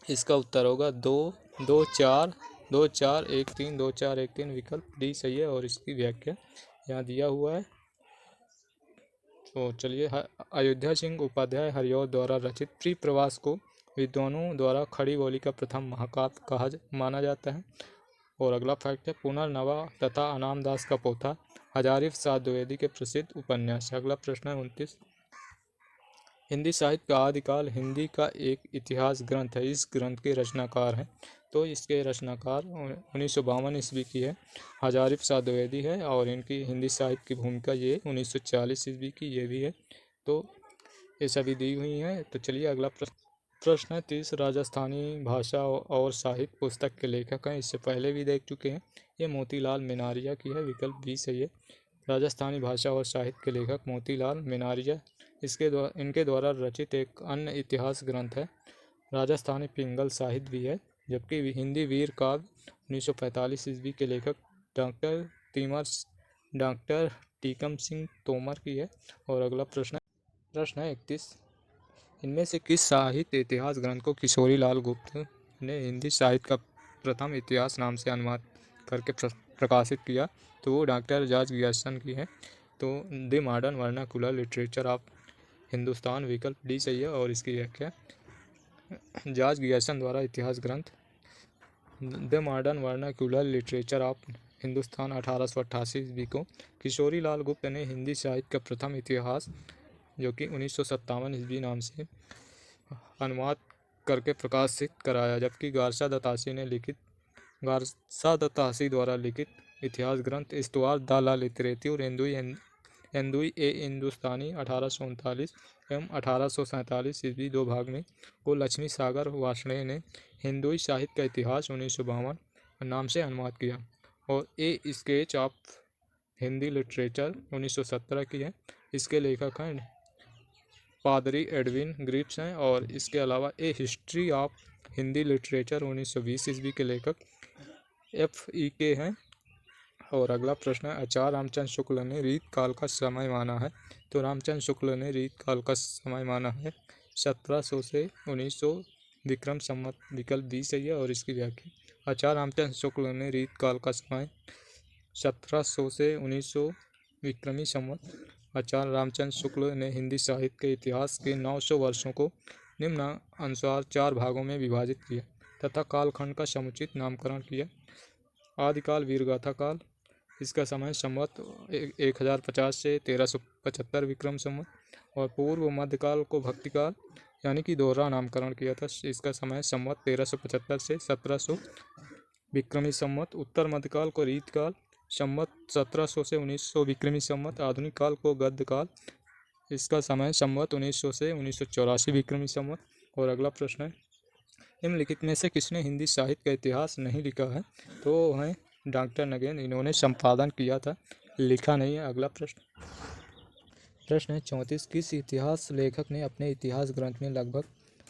इसका उत्तर होगा 2, 2, 4, 2, 4, 1, 3, 2, 4, 1, 3, विकल्प डी सही है। और इसकी व्याख्या यहाँ दिया हुआ है। तो चलिए, अयोध्या सिंह उपाध्याय हरिऔध द्वारा रचित प्रिय प्रवास को विद्वानों द्वारा खड़ी बोली का प्रथम महाकाव्य माना जाता है। और अगला फैक्ट है पुनर्नवा तथा अनामदास का पोथा हजारी प्रसाद द्विवेदी के प्रसिद्ध उपन्यास। अगला प्रश्न है 29, हिंदी साहित्य का आदिकाल हिंदी का एक इतिहास ग्रंथ है, इस ग्रंथ के रचनाकार हैं। तो इसके रचनाकार 1952 ईस्वी की है, हजारी प्रसाद द्विवेदी है। और इनकी हिंदी साहित्य की भूमिका ये 1940 ईस्वी की, ये भी है। तो ये सभी दी हुई हैं। तो चलिए अगला प्रश्न है 30, राजस्थानी भाषा और साहित्य पुस्तक के लेखक हैं, इससे पहले भी देख चुके हैं, ये मोतीलाल मेनारिया की है, विकल्प बी सही है। राजस्थानी भाषा और साहित्य के लेखक मोतीलाल मेनारिया, इनके द्वारा रचित एक अन्य इतिहास ग्रंथ है राजस्थानी पिंगल साहित्य भी है। जबकि हिंदी वीर काव्य 1945 ईस्वी के लेखक डॉक्टर टीकम सिंह तोमर की है। और अगला प्रश्न है 31, इनमें से किस साहित्य इतिहास ग्रंथ को किशोरी लाल गुप्त ने हिंदी साहित्य का प्रथम इतिहास नाम से अनुवाद करके प्रकाशित किया? तो वो डॉक्टर जॉर्ज ग्रियर्सन की है। तो the modern vernacular literature of Hindustan, विकल्प डी सही है। और इसकी व्याख्या जॉर्ज ग्रियर्सन द्वारा इतिहास ग्रंथ the modern vernacular literature of Hindustan 1888 ईस्वी को किशोरी लाल गुप्त ने हिंदी साहित्य का प्रथम इतिहास, जो कि 1957 ईस्वी नाम से अनुवाद करके प्रकाशित कराया। जबकि गारसा दत्तासी द्वारा लिखित इतिहास ग्रंथ इस्तवार द ला लिटरेचर एंदुई ए हिंदुस्तानी 1839 एवं 1847 ईस्वी, 2 भाग में, को लक्ष्मी सागर वार्ष्णेय ने हिंदुई साहित्य का इतिहास 1952 नाम से अनुवाद किया। और ए स्केच ऑफ हिंदी लिटरेचर 1917 की है, इसके लेखक हैं पादरी एडविन ग्रिप्स हैं। और इसके अलावा ए हिस्ट्री ऑफ हिंदी लिटरेचर 1920 ईस्वी के लेखक FEK हैं। और अगला प्रश्न है आचार्य रामचंद्र शुक्ल ने रीत काल का समय माना है? तो रामचंद्र शुक्ल ने रीत काल का समय माना है 1700 से 1900 विक्रम संवत, विकल्प डी सही है। और इसकी व्याख्या आचार्य रामचंद्र शुक्ल ने रीत काल का समय 1700 से 1900 विक्रमी संवत। आचार्य रामचंद्र शुक्ल ने हिंदी साहित्य के इतिहास के 900 वर्षों को निम्न अनुसार 4 भागों में विभाजित किया तथा कालखंड का समुचित नामकरण किया। आदिकाल, वीरगाथा काल, इसका समय संवत 1050 से 1375 विक्रम संवत। और पूर्व मध्यकाल को भक्तिकाल यानी कि दोहरा नामकरण किया था। इसका समय संवत 1375 से 1700 विक्रमी संवत। उत्तर मध्यकाल को रीतकाल संवत 1700 से 1900 विक्रमी संवत। आधुनिक काल को गद्यकाल, इसका समय संवत 1900 से 1984 विक्रमी संवत। और अगला प्रश्न है, निम्नलिखित में से किसने हिंदी साहित्य का इतिहास नहीं लिखा है? तो है डॉक्टर नगेंद्र। इन्होंने संपादन किया था, लिखा नहीं है। अगला प्रश्न है 34, किस इतिहास लेखक ने अपने इतिहास ग्रंथ में लगभग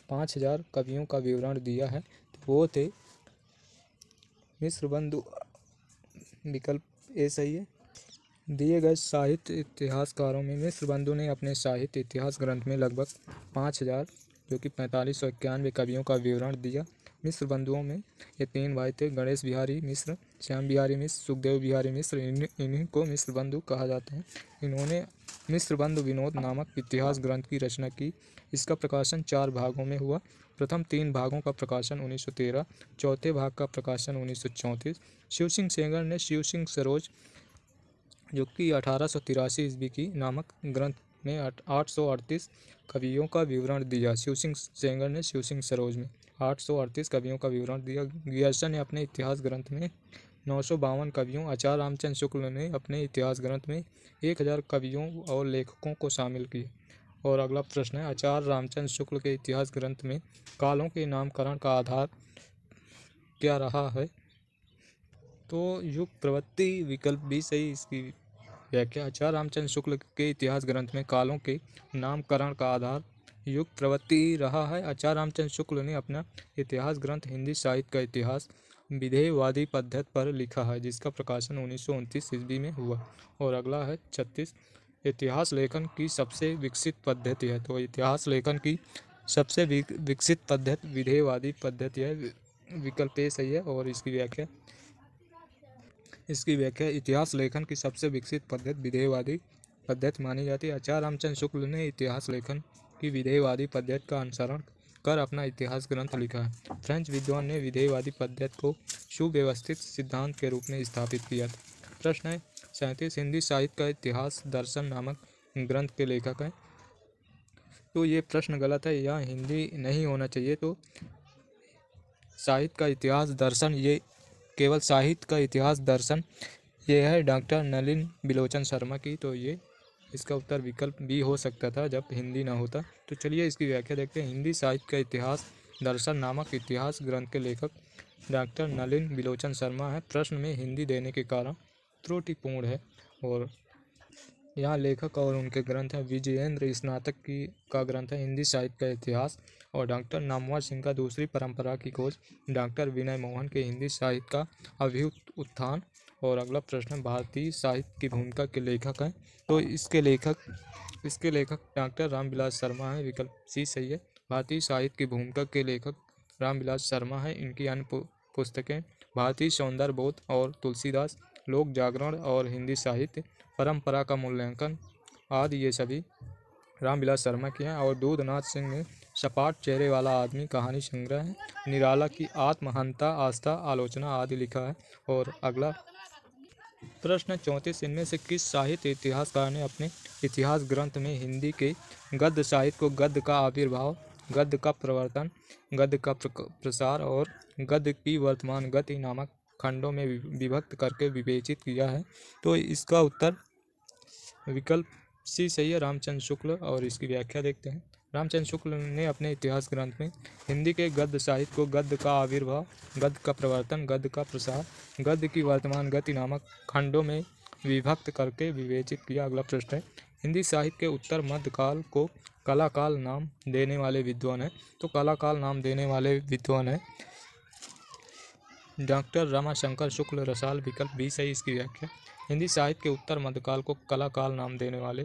5000 कवियों का विवरण दिया है? तो वो थे मिश्रबंधु। विकल्प ए सही है। दिए गए साहित्य इतिहासकारों में मिश्रबंधु ने अपने साहित्य इतिहास ग्रंथ में लगभग 5000 जो कि 4591 कवियों का विवरण दिया। मिश्र बंधुओं में ये 3 भाई थे, गणेश बिहारी मिश्र, श्याम बिहारी मिश्र, सुखदेव बिहारी मिश्र। इन्हीं को मिश्र बंधु कहा जाता है। इन्होंने मिश्र बंधु विनोद नामक इतिहास ग्रंथ की रचना की। इसका प्रकाशन 4 भागों में हुआ। प्रथम 3 भागों का प्रकाशन 1913, चौथे भाग का प्रकाशन 1934। शिवसिंह सेंगर ने शिवसिंह सरोज जो कि 1883 ईस्वी की नामक ग्रंथ में 838 कवियों का विवरण दिया। शिवसिंह सेंगर ने शिवसिंह सरोज में 838 कवियों का विवरण दिया। गियर्सन ने अपने इतिहास ग्रंथ में 952 कवियों, आचार्य रामचंद्र शुक्ल ने अपने इतिहास ग्रंथ में 1000 कवियों और लेखकों को शामिल किया। और अगला प्रश्न है, आचार्य रामचंद्र शुक्ल के इतिहास ग्रंथ में कालों के नामकरण का आधार क्या रहा है? तो युग प्रवृत्ति। विकल्प भी सही इसकी व्याख्या। आचार्य रामचंद्र शुक्ल के इतिहास ग्रंथ में कालों के नामकरण का आधार युग प्रवृत्ति रहा है। आचार्य रामचंद्र शुक्ल ने अपना इतिहास ग्रंथ हिंदी साहित्य का इतिहास विधेयवादी पद्धति पर लिखा है, जिसका प्रकाशन 1929 ईस्वी में हुआ। और अगला है 36, इतिहास लेखन की सबसे विकसित पद्धति है। तो इतिहास लेखन की सबसे विकसित पद्धति विधेयवादी पद्धति है। विकल्प ए सही है। और इसकी व्याख्या इतिहास लेखन की सबसे विकसित पद्धति विधेयवादी पद्धति मानी जाती है। आचार्य रामचंद्र शुक्ल ने इतिहास लेखन की विधेयवादी पद्धति का अनुसरण कर अपना इतिहास ग्रंथ लिखा है। फ्रेंच विद्वान ने विधेयवादी पद्धति को सुव्यवस्थित सिद्धांत के रूप में स्थापित किया था। प्रश्न है 37, हिंदी साहित्य का इतिहास दर्शन नामक ग्रंथ के लेखक हैं? तो ये प्रश्न गलत है, यह हिंदी नहीं होना चाहिए। तो साहित्य का इतिहास दर्शन, ये केवल साहित्य का इतिहास दर्शन ये है डॉक्टर नलिन बिलोचन शर्मा की। तो ये इसका उत्तर विकल्प बी हो सकता था जब हिंदी ना होता। तो चलिए इसकी व्याख्या देखते हैं। हिंदी साहित्य का इतिहास दर्शन नामक इतिहास ग्रंथ के लेखक डॉक्टर नलिन बिलोचन शर्मा है। प्रश्न में हिंदी देने के कारण त्रुटिपूर्ण है। और यहाँ लेखक और उनके ग्रंथ हैं, विजयेंद्र स्नातक का ग्रंथ है हिंदी साहित्य का इतिहास। और डॉक्टर नामवर सिंह का दूसरी परंपरा की खोज। डॉक्टर विनय मोहन के हिंदी साहित्य का अभ्युत्थान। और अगला प्रश्न, भारतीय साहित्य की भूमिका के लेखक हैं? तो इसके लेखक डॉक्टर रामविलास शर्मा है। विकल्प सी सही है। भारतीय साहित्य की भूमिका के लेखक रामविलास शर्मा है। इनकी अन्य पुस्तकें भारतीय सौंदर्य बोध और तुलसीदास, लोक जागरण और हिंदी साहित्य परंपरा का मूल्यांकन आदि, ये सभी रामविलास शर्मा की हैं। और दूधनाथ सिंह ने सपाट चेहरे वाला आदमी कहानी संग्रह है, निराला की आत्महंता, आस्था, आलोचना आदि लिखा है। और अगला प्रश्न 34, इनमें से किस साहित्य इतिहासकार ने अपने इतिहास ग्रंथ में हिंदी के गद्य साहित्य को गद्य का आविर्भाव, गद्य का प्रवर्तन, गद्य का प्रसार और गद्य की वर्तमान गति नामक खंडों में विभक्त करके विवेचित किया है? तो इसका उत्तर विकल्प सी सही है, रामचंद्र शुक्ल। और इसकी व्याख्या देखते हैं। रामचंद्र शुक्ल ने अपने इतिहास ग्रंथ में हिंदी के गद्य साहित्य को गद्य का आविर्भाव, गद्य का प्रवर्तन, गद्य का प्रसार, गद्य की वर्तमान गति नामक खंडों में विभक्त करके विवेचित किया। अगला प्रश्न है, हिंदी साहित्य के उत्तर मध्य काल को कलाकाल नाम देने वाले विद्वान हैं? तो कलाकाल नाम देने वाले विद्वान हैं डॉक्टर रमाशंकर शुक्ल रसाल। विकल्प बी सही इसकी व्याख्या। हिंदी साहित्य के उत्तर मध्यकाल को कलाकाल नाम देने वाले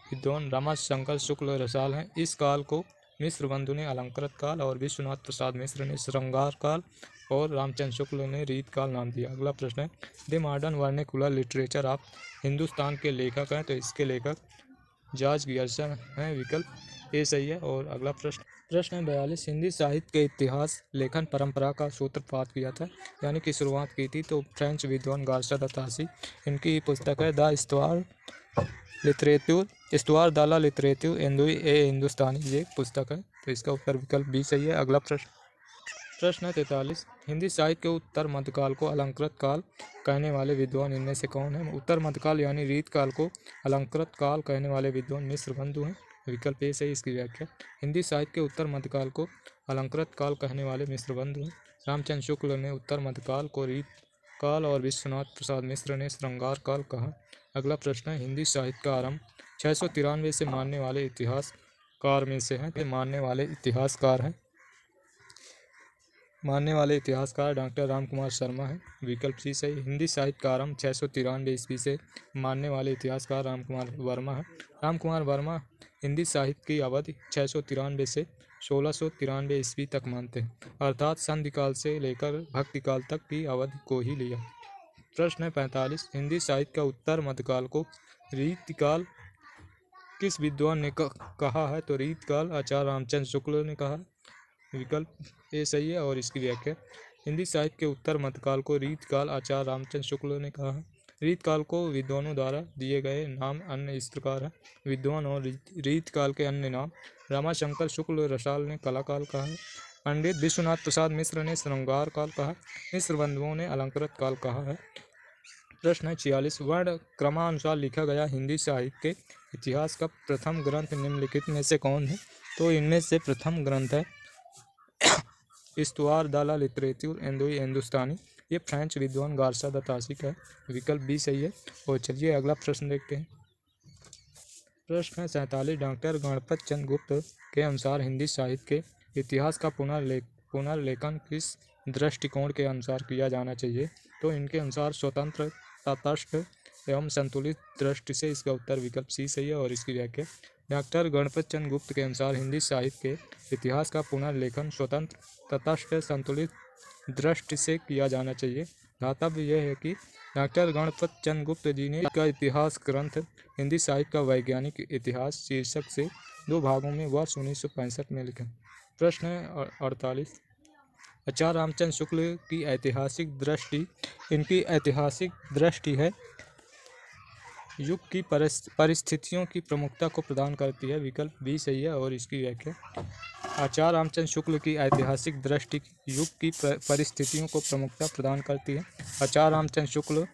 विद्वान रमाशंकर शुक्ल रसाल हैं। इस काल को मिश्र बंधु ने अलंकृत काल और विश्वनाथ प्रसाद मिश्र ने श्रृंगार काल और रामचंद्र शुक्ल ने रीत काल नाम दिया। अगला प्रश्न है, the modern vernacular literature of Hindustan के लेखक हैं? तो इसके लेखक जॉर्ज गियर्सन हैं। विकल्प ये सही है। और अगला प्रश्न है 42, हिंदी साहित्य के इतिहास लेखन परंपरा का सूत्रपात किया था, यानी कि शुरुआत की थी, तो फ्रेंच विद्वान गार्सा द तासी। इनकी पुस्तक है द इस्तवार दाला लिटरेतुर एंदुई ए हिंदुस्तानी, ये पुस्तक है। तो इसका उत्तर विकल्प बी सही है। अगला प्रश्न है 43, हिंदी साहित्य के उत्तर मध्यकाल को अलंकृत काल कहने वाले विद्वान इनमें से कौन है? उत्तर मध्यकाल यानी रीत काल को अलंकृत काल कहने वाले विद्वान मिश्र बंधु हैं। विकल्प ए सही इसकी व्याख्या। हिंदी साहित्य के उत्तर मध्यकाल को अलंकृत काल कहने वाले मिश्र बंधु हैं। रामचंद्र शुक्ल ने उत्तर मध्यकाल को रीत काल और विश्वनाथ प्रसाद मिश्र ने श्रृंगार काल कहा। अगला प्रश्न है, हिंदी साहित्य का आरंभ 693 से मानने वाले इतिहासकार में से हैं। मानने वाले इतिहासकार डॉक्टर रामकुमार शर्मा है। विकल्प सी सही। हिंदी साहित्य का आरंभ 693 ईस्वी से मानने वाले इतिहासकार रामकुमार वर्मा है। रामकुमार वर्मा हिंदी साहित्य की अवधि 693 से 1693 ईस्वी तक मानते हैं, अर्थात संधि काल से लेकर भक्ति काल तक की अवधि को ही लिया। प्रश्न है 45, हिंदी साहित्य का उत्तर मध्यकाल को रीतिकाल किस विद्वान ने कहा है? तो रीतकाल आचार्य रामचंद्र शुक्ल ने कहा। विकल्प ए सही है। और इसकी व्याख्या, हिंदी साहित्य के उत्तर मध्यकाल को रीतकाल आचार्य रामचंद्र शुक्ल ने कहा है। रीतकाल को विद्वानों द्वारा दिए गए नाम अन्य इस प्रकार है। विद्वान और रीतकाल के अन्य नाम, रामाशंकर शुक्ल रसाल ने कलाकाल कहा है। पंडित विश्वनाथ प्रसाद मिश्र ने श्रृंगार काल कहा। मिश्र बंधुओं ने अलंकृत काल कहा है। प्रश्न है 46, वर्ण क्रमानुसार लिखा गया हिंदी साहित्य के इतिहास का प्रथम ग्रंथ निम्नलिखित में से कौन है? तो इनमें से प्रथम ग्रंथ है इस्तवार दाला लिटरेतुर एंदुई हिंदुस्तानी, ये फ्रेंच विद्वान गार्सा द तासी का है। विकल्प बी सही है। और चलिए अगला प्रश्न देखते हैं। प्रश्न है 47, डॉक्टर गणपत चंद्र गुप्त के अनुसार हिंदी साहित्य के इतिहास का पुनर्लेखन किस दृष्टिकोण के अनुसार किया जाना चाहिए? तो इनके अनुसार स्वतंत्र, तटस्थ एवं संतुलित दृष्टि से। इसका उत्तर विकल्प सी सही है। और इसकी व्याख्या, डॉक्टर गणपत चंद्र गुप्त के अनुसार हिंदी साहित्य के इतिहास का पुनर्लेखन स्वतंत्र, तटस्थ, संतुलित दृष्टि से किया जाना चाहिए। धातव्य यह है कि डॉक्टर गणपत चंद्र गुप्त जी ने का इतिहास ग्रंथ हिंदी साहित्य का वैज्ञानिक इतिहास शीर्षक से 2 भागों में वर्ष 1965 में लिखा। प्रश्न है 48, आचार्य रामचंद्र शुक्ल की ऐतिहासिक दृष्टि, इनकी ऐतिहासिक दृष्टि है युग की परिस्थितियों की प्रमुखता को प्रदान करती है। विकल्प बी सही है। और इसकी व्याख्या, आचार्य रामचंद्र शुक्ल की ऐतिहासिक दृष्टि युग की परिस्थितियों को प्रमुखता प्रदान करती है। आचार्य रामचंद्र शुक्ल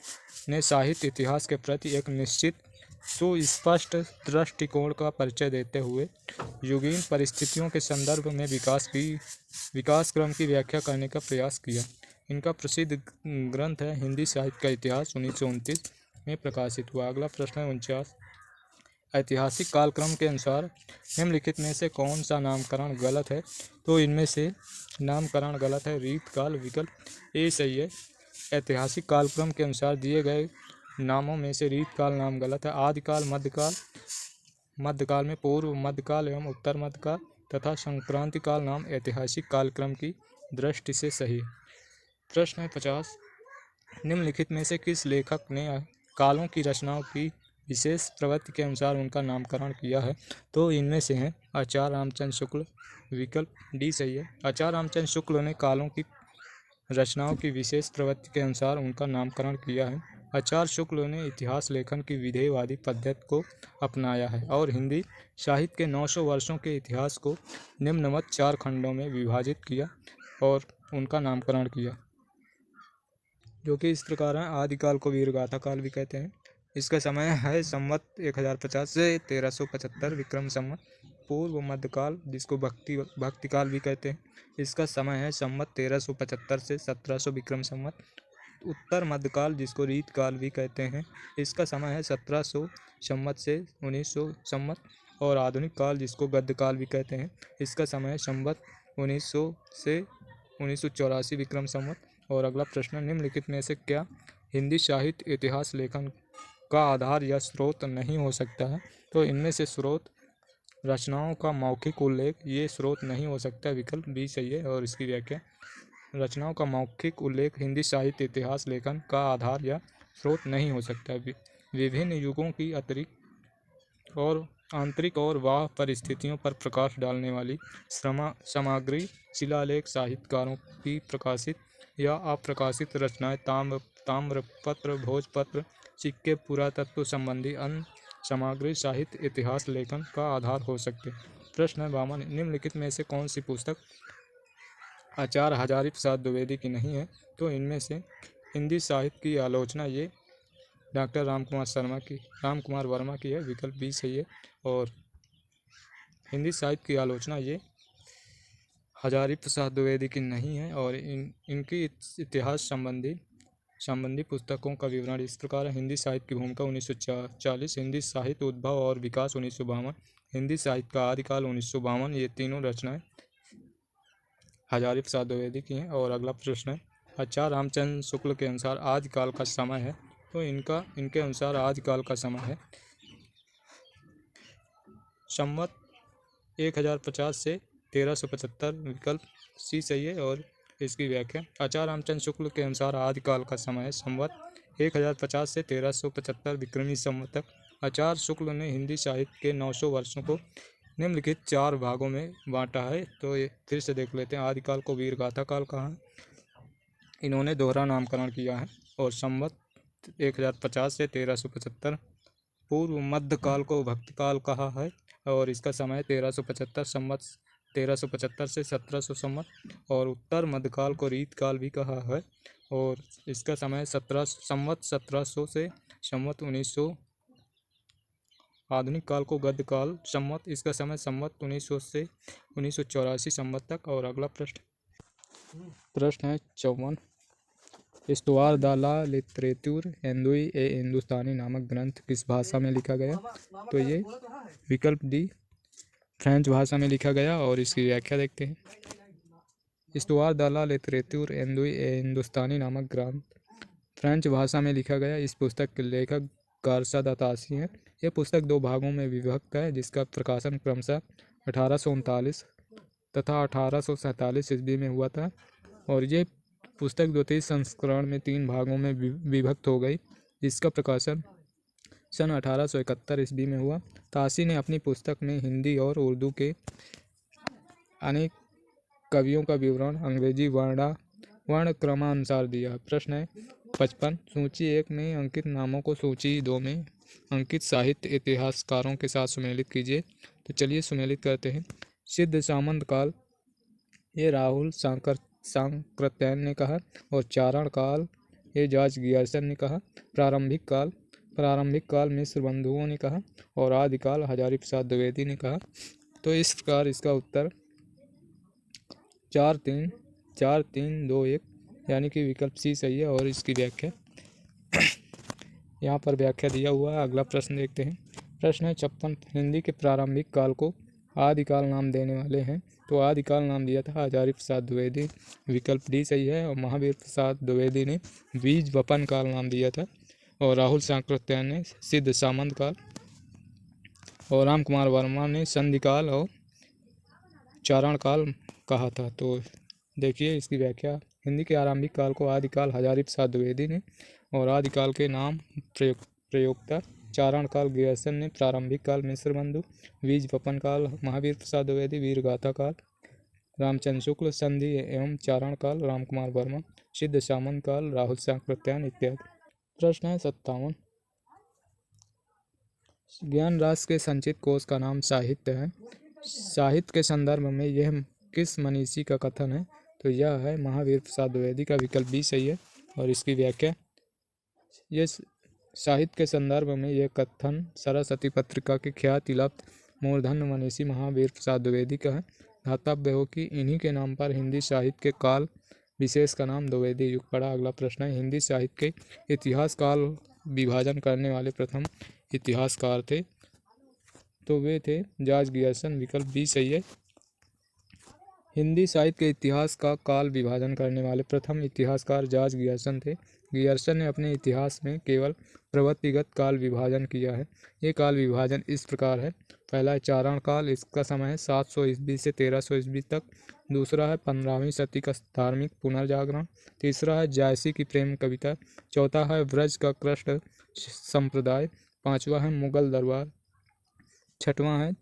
ने साहित्य इतिहास के प्रति एक निश्चित सुस्पष्ट दृष्टिकोण का परिचय देते हुए युगीन परिस्थितियों के संदर्भ में विकास क्रम की व्याख्या करने का प्रयास किया। इनका प्रसिद्ध ग्रंथ है हिंदी साहित्य का इतिहास, 1929 में प्रकाशित हुआ। अगला प्रश्न है 49, ऐतिहासिक कालक्रम के अनुसार निम्नलिखित में से कौन सा नामकरण गलत है? तो इनमें से नामकरण गलत है रीतकाल। विकल्प ए सही है। ऐतिहासिक कालक्रम के अनुसार दिए गए नामों में से रीतकाल नाम गलत है। आदिकाल, मध्यकाल में पूर्व मध्यकाल एवं उत्तर मध्यकाल तथा संक्रांति काल नाम ऐतिहासिक कालक्रम की दृष्टि से सही। प्रश्न है 50, निम्नलिखित में से किस लेखक ने कालों की रचनाओं की विशेष प्रवृत्ति के अनुसार उनका नामकरण किया है? तो इनमें से हैं आचार्य रामचंद्र शुक्ल। विकल्प डी सही है। आचार्य रामचंद्र शुक्ल ने कालों की रचनाओं की विशेष प्रवृत्ति के अनुसार उनका नामकरण किया है। आचार्य शुक्ल ने इतिहास लेखन की विधेयवादी पद्धति को अपनाया है और हिंदी साहित्य के 900 वर्षों के इतिहास को निम्नवत 4 खंडों में विभाजित किया और उनका नामकरण किया, जो कि इस प्रकार हैं। आदिकाल को वीरगाथा काल भी कहते हैं। इसका समय है संवत 1050 से 1375 विक्रम संवत। पूर्व मध्यकाल, जिसको भक्ति काल भी कहते हैं, इसका समय है संवत 1375 से 1700 विक्रम संवत। उत्तर मध्यकाल, जिसको रीत काल भी कहते हैं, इसका समय है 1700 संवत से 1900 संवत। और आधुनिक काल, जिसको गद्य काल भी कहते हैं, इसका समय है संवत 1900 से 1984 विक्रम संवत। और अगला प्रश्न, निम्नलिखित में से क्या हिंदी साहित्य इतिहास लेखन का आधार या स्रोत नहीं हो सकता है? तो इनमें से स्रोत रचनाओं का मौखिक उल्लेख, ये स्रोत नहीं हो सकता। विकल्प बी सही है। और इसकी व्याख्या, रचनाओं का मौखिक उल्लेख हिंदी साहित्य इतिहास लेखन का आधार या स्रोत नहीं हो सकता। विभिन्न युगों की अतिरिक्त और आंतरिक और बाह्य परिस्थितियों पर प्रकाश डालने वाली सामग्री, शिलालेख, साहित्यकारों की प्रकाशित या अप्रकाशित रचनाएं, ताम्रपत्र, भोजपत्र, सिक्के, पुरातत्व संबंधी अन्य सामग्री साहित्य इतिहास लेखन का आधार हो सकते। प्रश्न है 52, निम्नलिखित में से कौन सी पुस्तक आचार्य हजारी प्रसाद द्विवेदी की नहीं है? तो इनमें से हिंदी साहित्य की आलोचना ये डॉक्टर रामकुमार वर्मा की है, विकल्प बी सही है। और हिंदी साहित्य की आलोचना ये हजारी प्रसाद द्विवेदी की नहीं है। और इनकी इतिहास संबंधी पुस्तकों का विवरण इस प्रकार है। हिंदी साहित्य की भूमिका 1940, हिंदी साहित्य उद्भव और विकास 1952, हिंदी साहित्य का आदिकाल 1952। ये तीनों रचनाएं हजारी प्रसाद द्विवेदी की हैं। और अगला प्रश्न है, आचार्य रामचंद्र शुक्ल के अनुसार आदिकाल का समय है? तो इनके अनुसार आदिकाल का समय है संवत 1050 से 1375, विकल्प सी सही है। और इसकी व्याख्या, आचार्य रामचंद्र शुक्ल के अनुसार आदिकाल का समय है संवत 1050 से 1375 विक्रमी संवत तक। आचार्य शुक्ल ने हिंदी साहित्य के 900 वर्षों को निम्नलिखित 4 भागों में बांटा है। तो ये फिर से देख लेते हैं। आदिकाल को वीरगाथा काल कहा है, इन्होंने दोहरा नामकरण किया है। और संवत 1050 से 1375। पूर्व मध्यकाल को भक्तकाल कहा है, और इसका समय 1375 संवत 1375 से 1700 संवत। और उत्तर मध्यकाल को रीतकाल भी कहा है, और इसका समय 1700 से संवत 1900। आधुनिक काल को गद्यकाल संवत, इसका समय संवत 1900 से 1984 संवत तक। और अगला प्रश्न है 54, इस्तवार द ला लिटरेचर हिंदुई ए हिंदुस्तानी नामक ग्रंथ किस भाषा में लिखा गया? तो ये विकल्प डी फ्रेंच भाषा में लिखा गया। और इसकी व्याख्या देखते हैं। इस्तवार द ला लिटरेचर हिंदुई ए हिंदुस्तानी नामक ग्रंथ फ्रेंच भाषा में लिखा गया। इस पुस्तक के लेखक गार्सा द तासी हैं। यह पुस्तक 2 भागों में विभक्त है, जिसका प्रकाशन क्रमशः 1839 तथा 1847 ईस्वी में हुआ था। और ये पुस्तक द्वितीय संस्करण में 3 भागों में विभक्त हो गई, जिसका प्रकाशन सन 1871 ईस्वी में हुआ। तासी ने अपनी पुस्तक में हिंदी और उर्दू के अनेक कवियों का विवरण अंग्रेजी वर्ण क्रमानुसार दिया। प्रश्न है 55, सूची 1 में अंकित नामों को सूची 2 में अंकित साहित्य इतिहासकारों के साथ सुमेलित कीजिए। तो चलिए सुमेलित करते हैं। सिद्ध सामंत काल, ये राहुल सांकृत्यायन ने कहा। और चारण काल, ये जॉर्ज गियर्सन ने कहा। प्रारंभिक काल मिश्र बंधुओं ने कहा। और आदिकाल हजारी प्रसाद द्विवेदी ने कहा। तो इस प्रकार इसका उत्तर 4-3-4-3-2-1 यानी कि विकल्प सी सही है। और इसकी व्याख्या यहाँ पर व्याख्या दिया हुआ है। अगला प्रश्न देखते हैं। प्रश्न है 56, हिंदी के प्रारंभिक काल को आदिकाल नाम देने वाले हैं? तो आदिकाल नाम दिया था हजारी प्रसाद द्विवेदी, विकल्प डी सही है। और महावीर प्रसाद द्विवेदी ने बीज वपन काल नाम दिया था। और राहुल सांकृत्यायन ने सिद्ध सामंत काल। और रामकुमार वर्मा ने संधि काल और चारण काल कहा था। तो देखिए इसकी व्याख्या, हिंदी के आरंभिक काल को आदिकाल हजारी प्रसाद द्विवेदी ने, और आदिकाल के नाम प्रयोक्ता चारण काल गियर्सन ने, प्रारंभिक काल मिश्र बंधु, बीज वपन काल महावीर प्रसाद द्विवेदी, वीरगाथा काल रामचंद्र शुक्ल, संधि एवं चारण काल रामकुमार वर्मा, सिद्ध सामंत काल राहुल सांकृत्यायन इत्यादि। प्रश्न है 57, ज्ञान राशि के संचित कोश का नाम साहित्य है। साहित्य के संदर्भ में यह किस मनीषी का कथन है? तो यह है महावीर प्रसाद द्विवेदी का, विकल्प बी सही है। और इसकी व्याख्या, ये साहित्य के संदर्भ में यह कथन सरस्वती पत्रिका के ख्याति लब्ध मूर्धन्य मनीषी महावीर प्रसाद द्विवेदी का है। धातव्य हो कि इन्हीं के नाम पर हिंदी साहित्य के काल विशेष का नाम द्विवेदी युग पड़ा। अगला प्रश्न है, हिंदी साहित्य के इतिहास काल विभाजन करने वाले प्रथम इतिहासकार थे? तो वे थे जॉर्ज गियर्सन, विकल्प बी सही है। हिंदी साहित्य के इतिहास का काल विभाजन करने वाले प्रथम इतिहासकार जॉर्ज गियर्सन थे। गियर्सन ने अपने इतिहास में केवल प्रवृत्तिगत काल विभाजन किया है। ये काल विभाजन इस प्रकार है। पहला है चारण काल, इसका समय है 700 ईस्वी से 1300 ईस्वी तक। दूसरा है 15वीं सदी का धार्मिक पुनर्जागरण। तीसरा है जायसी की प्रेम कविता। चौथा है ब्रज का कृष्ण संप्रदाय। पांचवा है मुगल दरबार। छठवां है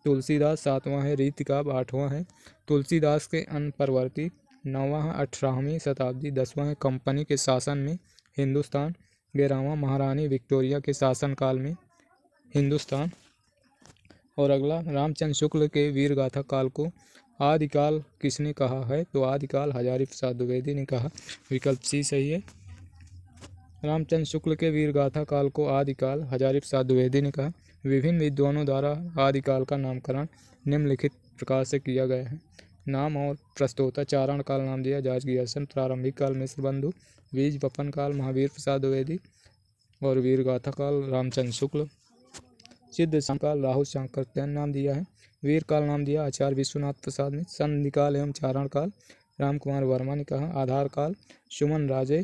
तुलसीदास, सातवां है रीतिकाव्य, आठवां है तुलसीदास के अनपरवर्ती, नौवां है 18वीं शताब्दी, 10वां है कंपनी के शासन में हिंदुस्तान, 11वां महारानी विक्टोरिया के शासनकाल में हिंदुस्तान। और अगला रामचंद्र शुक्ल के वीर गाथा काल को आदिकाल किसने कहा है? तो आदिकाल हजारी प्रसाद द्विवेदी ने कहा। विकल्प सी सही है। रामचंद्र शुक्ल के वीर गाथा काल को आदिकाल हजारी प्रसाद द्विवेदी ने कहा। विभिन्न विद्वानों द्वारा आदिकाल का नामकरण निम्नलिखित प्रकार से किया गया है। नाम और प्रस्तोता चारण काल नाम दिया जाजगी हसन, प्रारंभिक काल मिश्र बंधु, बीज वपन काल महावीर प्रसाद द्विवेदी और वीर गाथा काल रामचंद्र शुक्ल। सिद्ध काल राहुल शांकरत्यायन नाम दिया है। वीर काल नाम दिया आचार्य विश्वनाथ प्रसाद ने। संधि काल एवं चारण काल राम कुमार वर्मा ने कहा। आधार काल सुमन राजे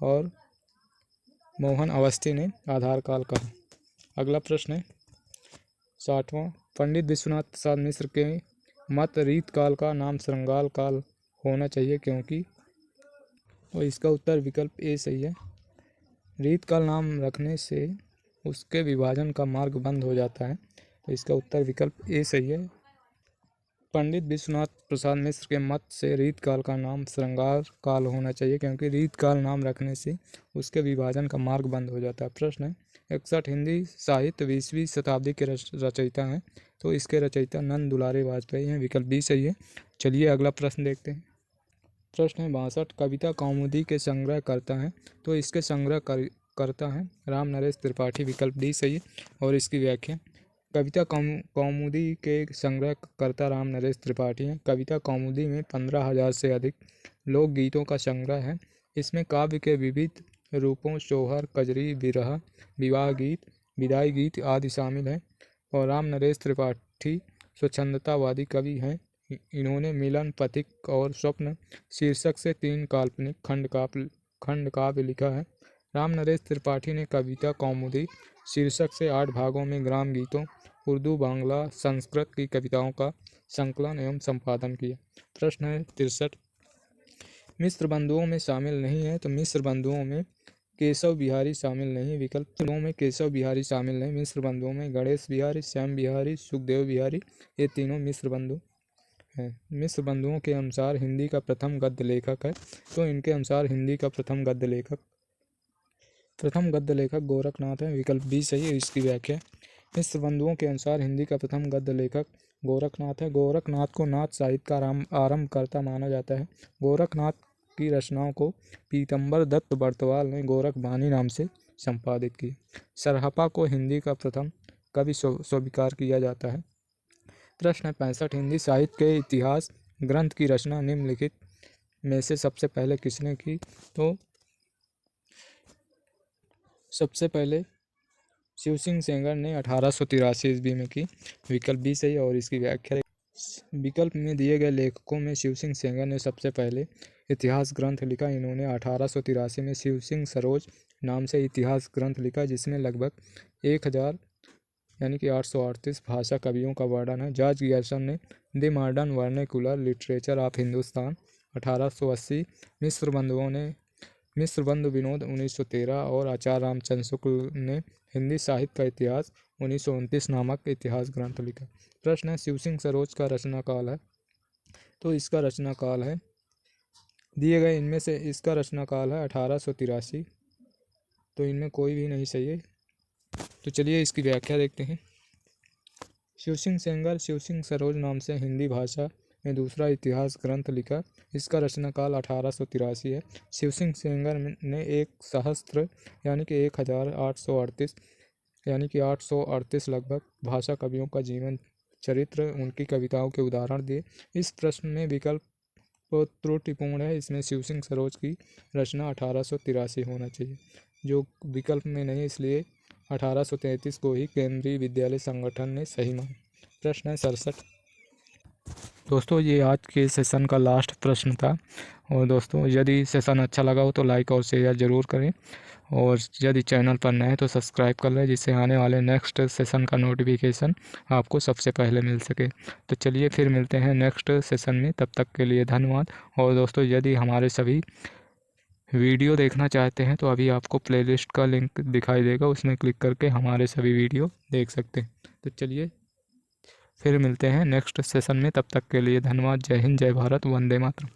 और मोहन अवस्थी ने आधार काल कहा। अगला प्रश्न है 60वां। पंडित विश्वनाथ प्रसाद मिश्र के मत रीत काल का नाम श्रृंगार काल होना चाहिए क्योंकि, और इसका उत्तर विकल्प ए सही है। रीत काल नाम रखने से उसके विभाजन का मार्ग बंद हो जाता है, तो इसका उत्तर विकल्प ए सही है। पंडित विश्वनाथ प्रसाद मिश्र के मत से रीत काल का नाम श्रृंगार काल होना चाहिए क्योंकि रीत काल नाम रखने से उसके विभाजन का मार्ग बंद हो जाता है। प्रश्न है 61। हिंदी साहित्य 20वीं शताब्दी के रचयिता हैं, तो इसके रचयिता नंद दुलारे वाजपेयी हैं। विकल्प बी सही है। चलिए अगला प्रश्न देखते हैं। प्रश्न है 62। कविता कौमुदी के संग्रह करता है, तो इसके संग्रह करता है राम नरेश त्रिपाठी। विकल्प डी सही है। और इसकी व्याख्या। कविता कौमुदी के संग्रह करता राम नरेश त्रिपाठी हैं। कविता कौमुदी में 15,000 से अधिक लोकगीतों का संग्रह है। इसमें काव्य के विविध रूपों सोहर, कजरी, बिरह, विवाह गीत, विदाई गीत आदि शामिल हैं। और राम नरेश त्रिपाठी स्वच्छंदतावादी कवि हैं। इन्होंने मिलन, पथिक और स्वप्न शीर्षक से 3 काल्पनिक खंड काव्य लिखा है। राम नरेश त्रिपाठी ने कविता कौमुदी शीर्षक से 8 भागों में ग्राम गीतों, उर्दू, बांग्ला, संस्कृत की कविताओं का संकलन एवं संपादन किया। प्रश्न है 63। मिश्र बंधुओं में शामिल नहीं है, तो मिश्र बंधुओं में केशव बिहारी शामिल नहीं। विकल्प में केशव बिहारी शामिल नहीं। मिश्र बंधुओं में गणेश बिहारी, श्याम बिहारी, सुखदेव बिहारी, ये तीनों मिश्र बंधु हैं। मिश्र बंधुओं के अनुसार हिंदी का प्रथम गद्य लेखक है, तो इनके अनुसार हिंदी का प्रथम गद्य लेखक गोरखनाथ है। विकल्प बी सही है। इसकी व्याख्या। मिश्र बंधुओं के अनुसार हिंदी का प्रथम गद्य लेखक गोरखनाथ है। गोरखनाथ को नाथ साहित्य का आरंभकर्ता माना जाता है। गोरखनाथ की रचनाओं को पीतम्बर दत्त बर्तवाल ने गोरख बानी नाम से संपादित की। सरहपा को हिंदी का प्रथम कवि स्वीकार किया जाता है। प्रश्न 65। हिंदी साहित्य के इतिहास ग्रंथ की रचना निम्नलिखित में से सबसे पहले किसने की? तो सबसे पहले शिव सिंह सेंगर ने 1883 ईस्वी में की। विकल्प बी सही। और इसकी व्याख्या। विकल्प में दिए गए लेखकों में शिव सिंह सेंगर ने सबसे पहले इतिहास ग्रंथ लिखा। इन्होंने 1883 में शिव सिंह सरोज नाम से इतिहास ग्रंथ लिखा, जिसमें लगभग 1000 यानी कि 838 भाषा कवियों का वर्णन है। जॉर्ज गियर्सन ने the modern vernacular literature of Hindustan 1880। मिश्र बंधु विनोद 1913 और आचार्य रामचंद्र शुक्ल ने हिंदी साहित्य का इतिहास 1929 नामक इतिहास ग्रंथ लिखा। प्रश्न है शिव सिंह सरोज का रचना काल है, तो इसका रचना काल है दिए गए इनमें से इसका रचना काल है 1883, तो इनमें कोई भी नहीं सही है। तो चलिए इसकी व्याख्या देखते हैं। शिव सिंह सेंगर शिव सिंह सरोज नाम से हिंदी भाषा में दूसरा इतिहास ग्रंथ लिखा। इसका रचना काल 1883 है। शिव सिंह सेंगर ने एक सहस्त्र यानी कि 1838 यानी कि 838 लगभग भाषा कवियों का जीवन चरित्र, उनकी कविताओं के उदाहरण दिए। इस प्रश्न में विकल्प त्रुटिपूर्ण है। इसमें शिव सिंह सरोज की रचना 1883 होना चाहिए, जो विकल्प में नहीं, इसलिए 1833 को ही केंद्रीय विद्यालय संगठन ने सही माना। प्रश्न है 67। दोस्तों ये आज के सेशन का लास्ट प्रश्न था। और दोस्तों यदि सेशन अच्छा लगा हो तो लाइक और शेयर ज़रूर करें, और यदि चैनल पर नए हैं तो सब्सक्राइब कर लें, जिससे आने वाले नेक्स्ट सेशन का नोटिफिकेशन आपको सबसे पहले मिल सके। तो चलिए फिर मिलते हैं नेक्स्ट सेशन में, तब तक के लिए धन्यवाद। और दोस्तों यदि हमारे सभी वीडियो देखना चाहते हैं तो अभी आपको प्लेलिस्ट का लिंक दिखाई देगा, उसमें क्लिक करके हमारे सभी वीडियो देख सकते हैं। तो चलिए फिर मिलते हैं नेक्स्ट सेशन में, तब तक के लिए धन्यवाद। जय हिंद, जय भारत, वंदे मातरम।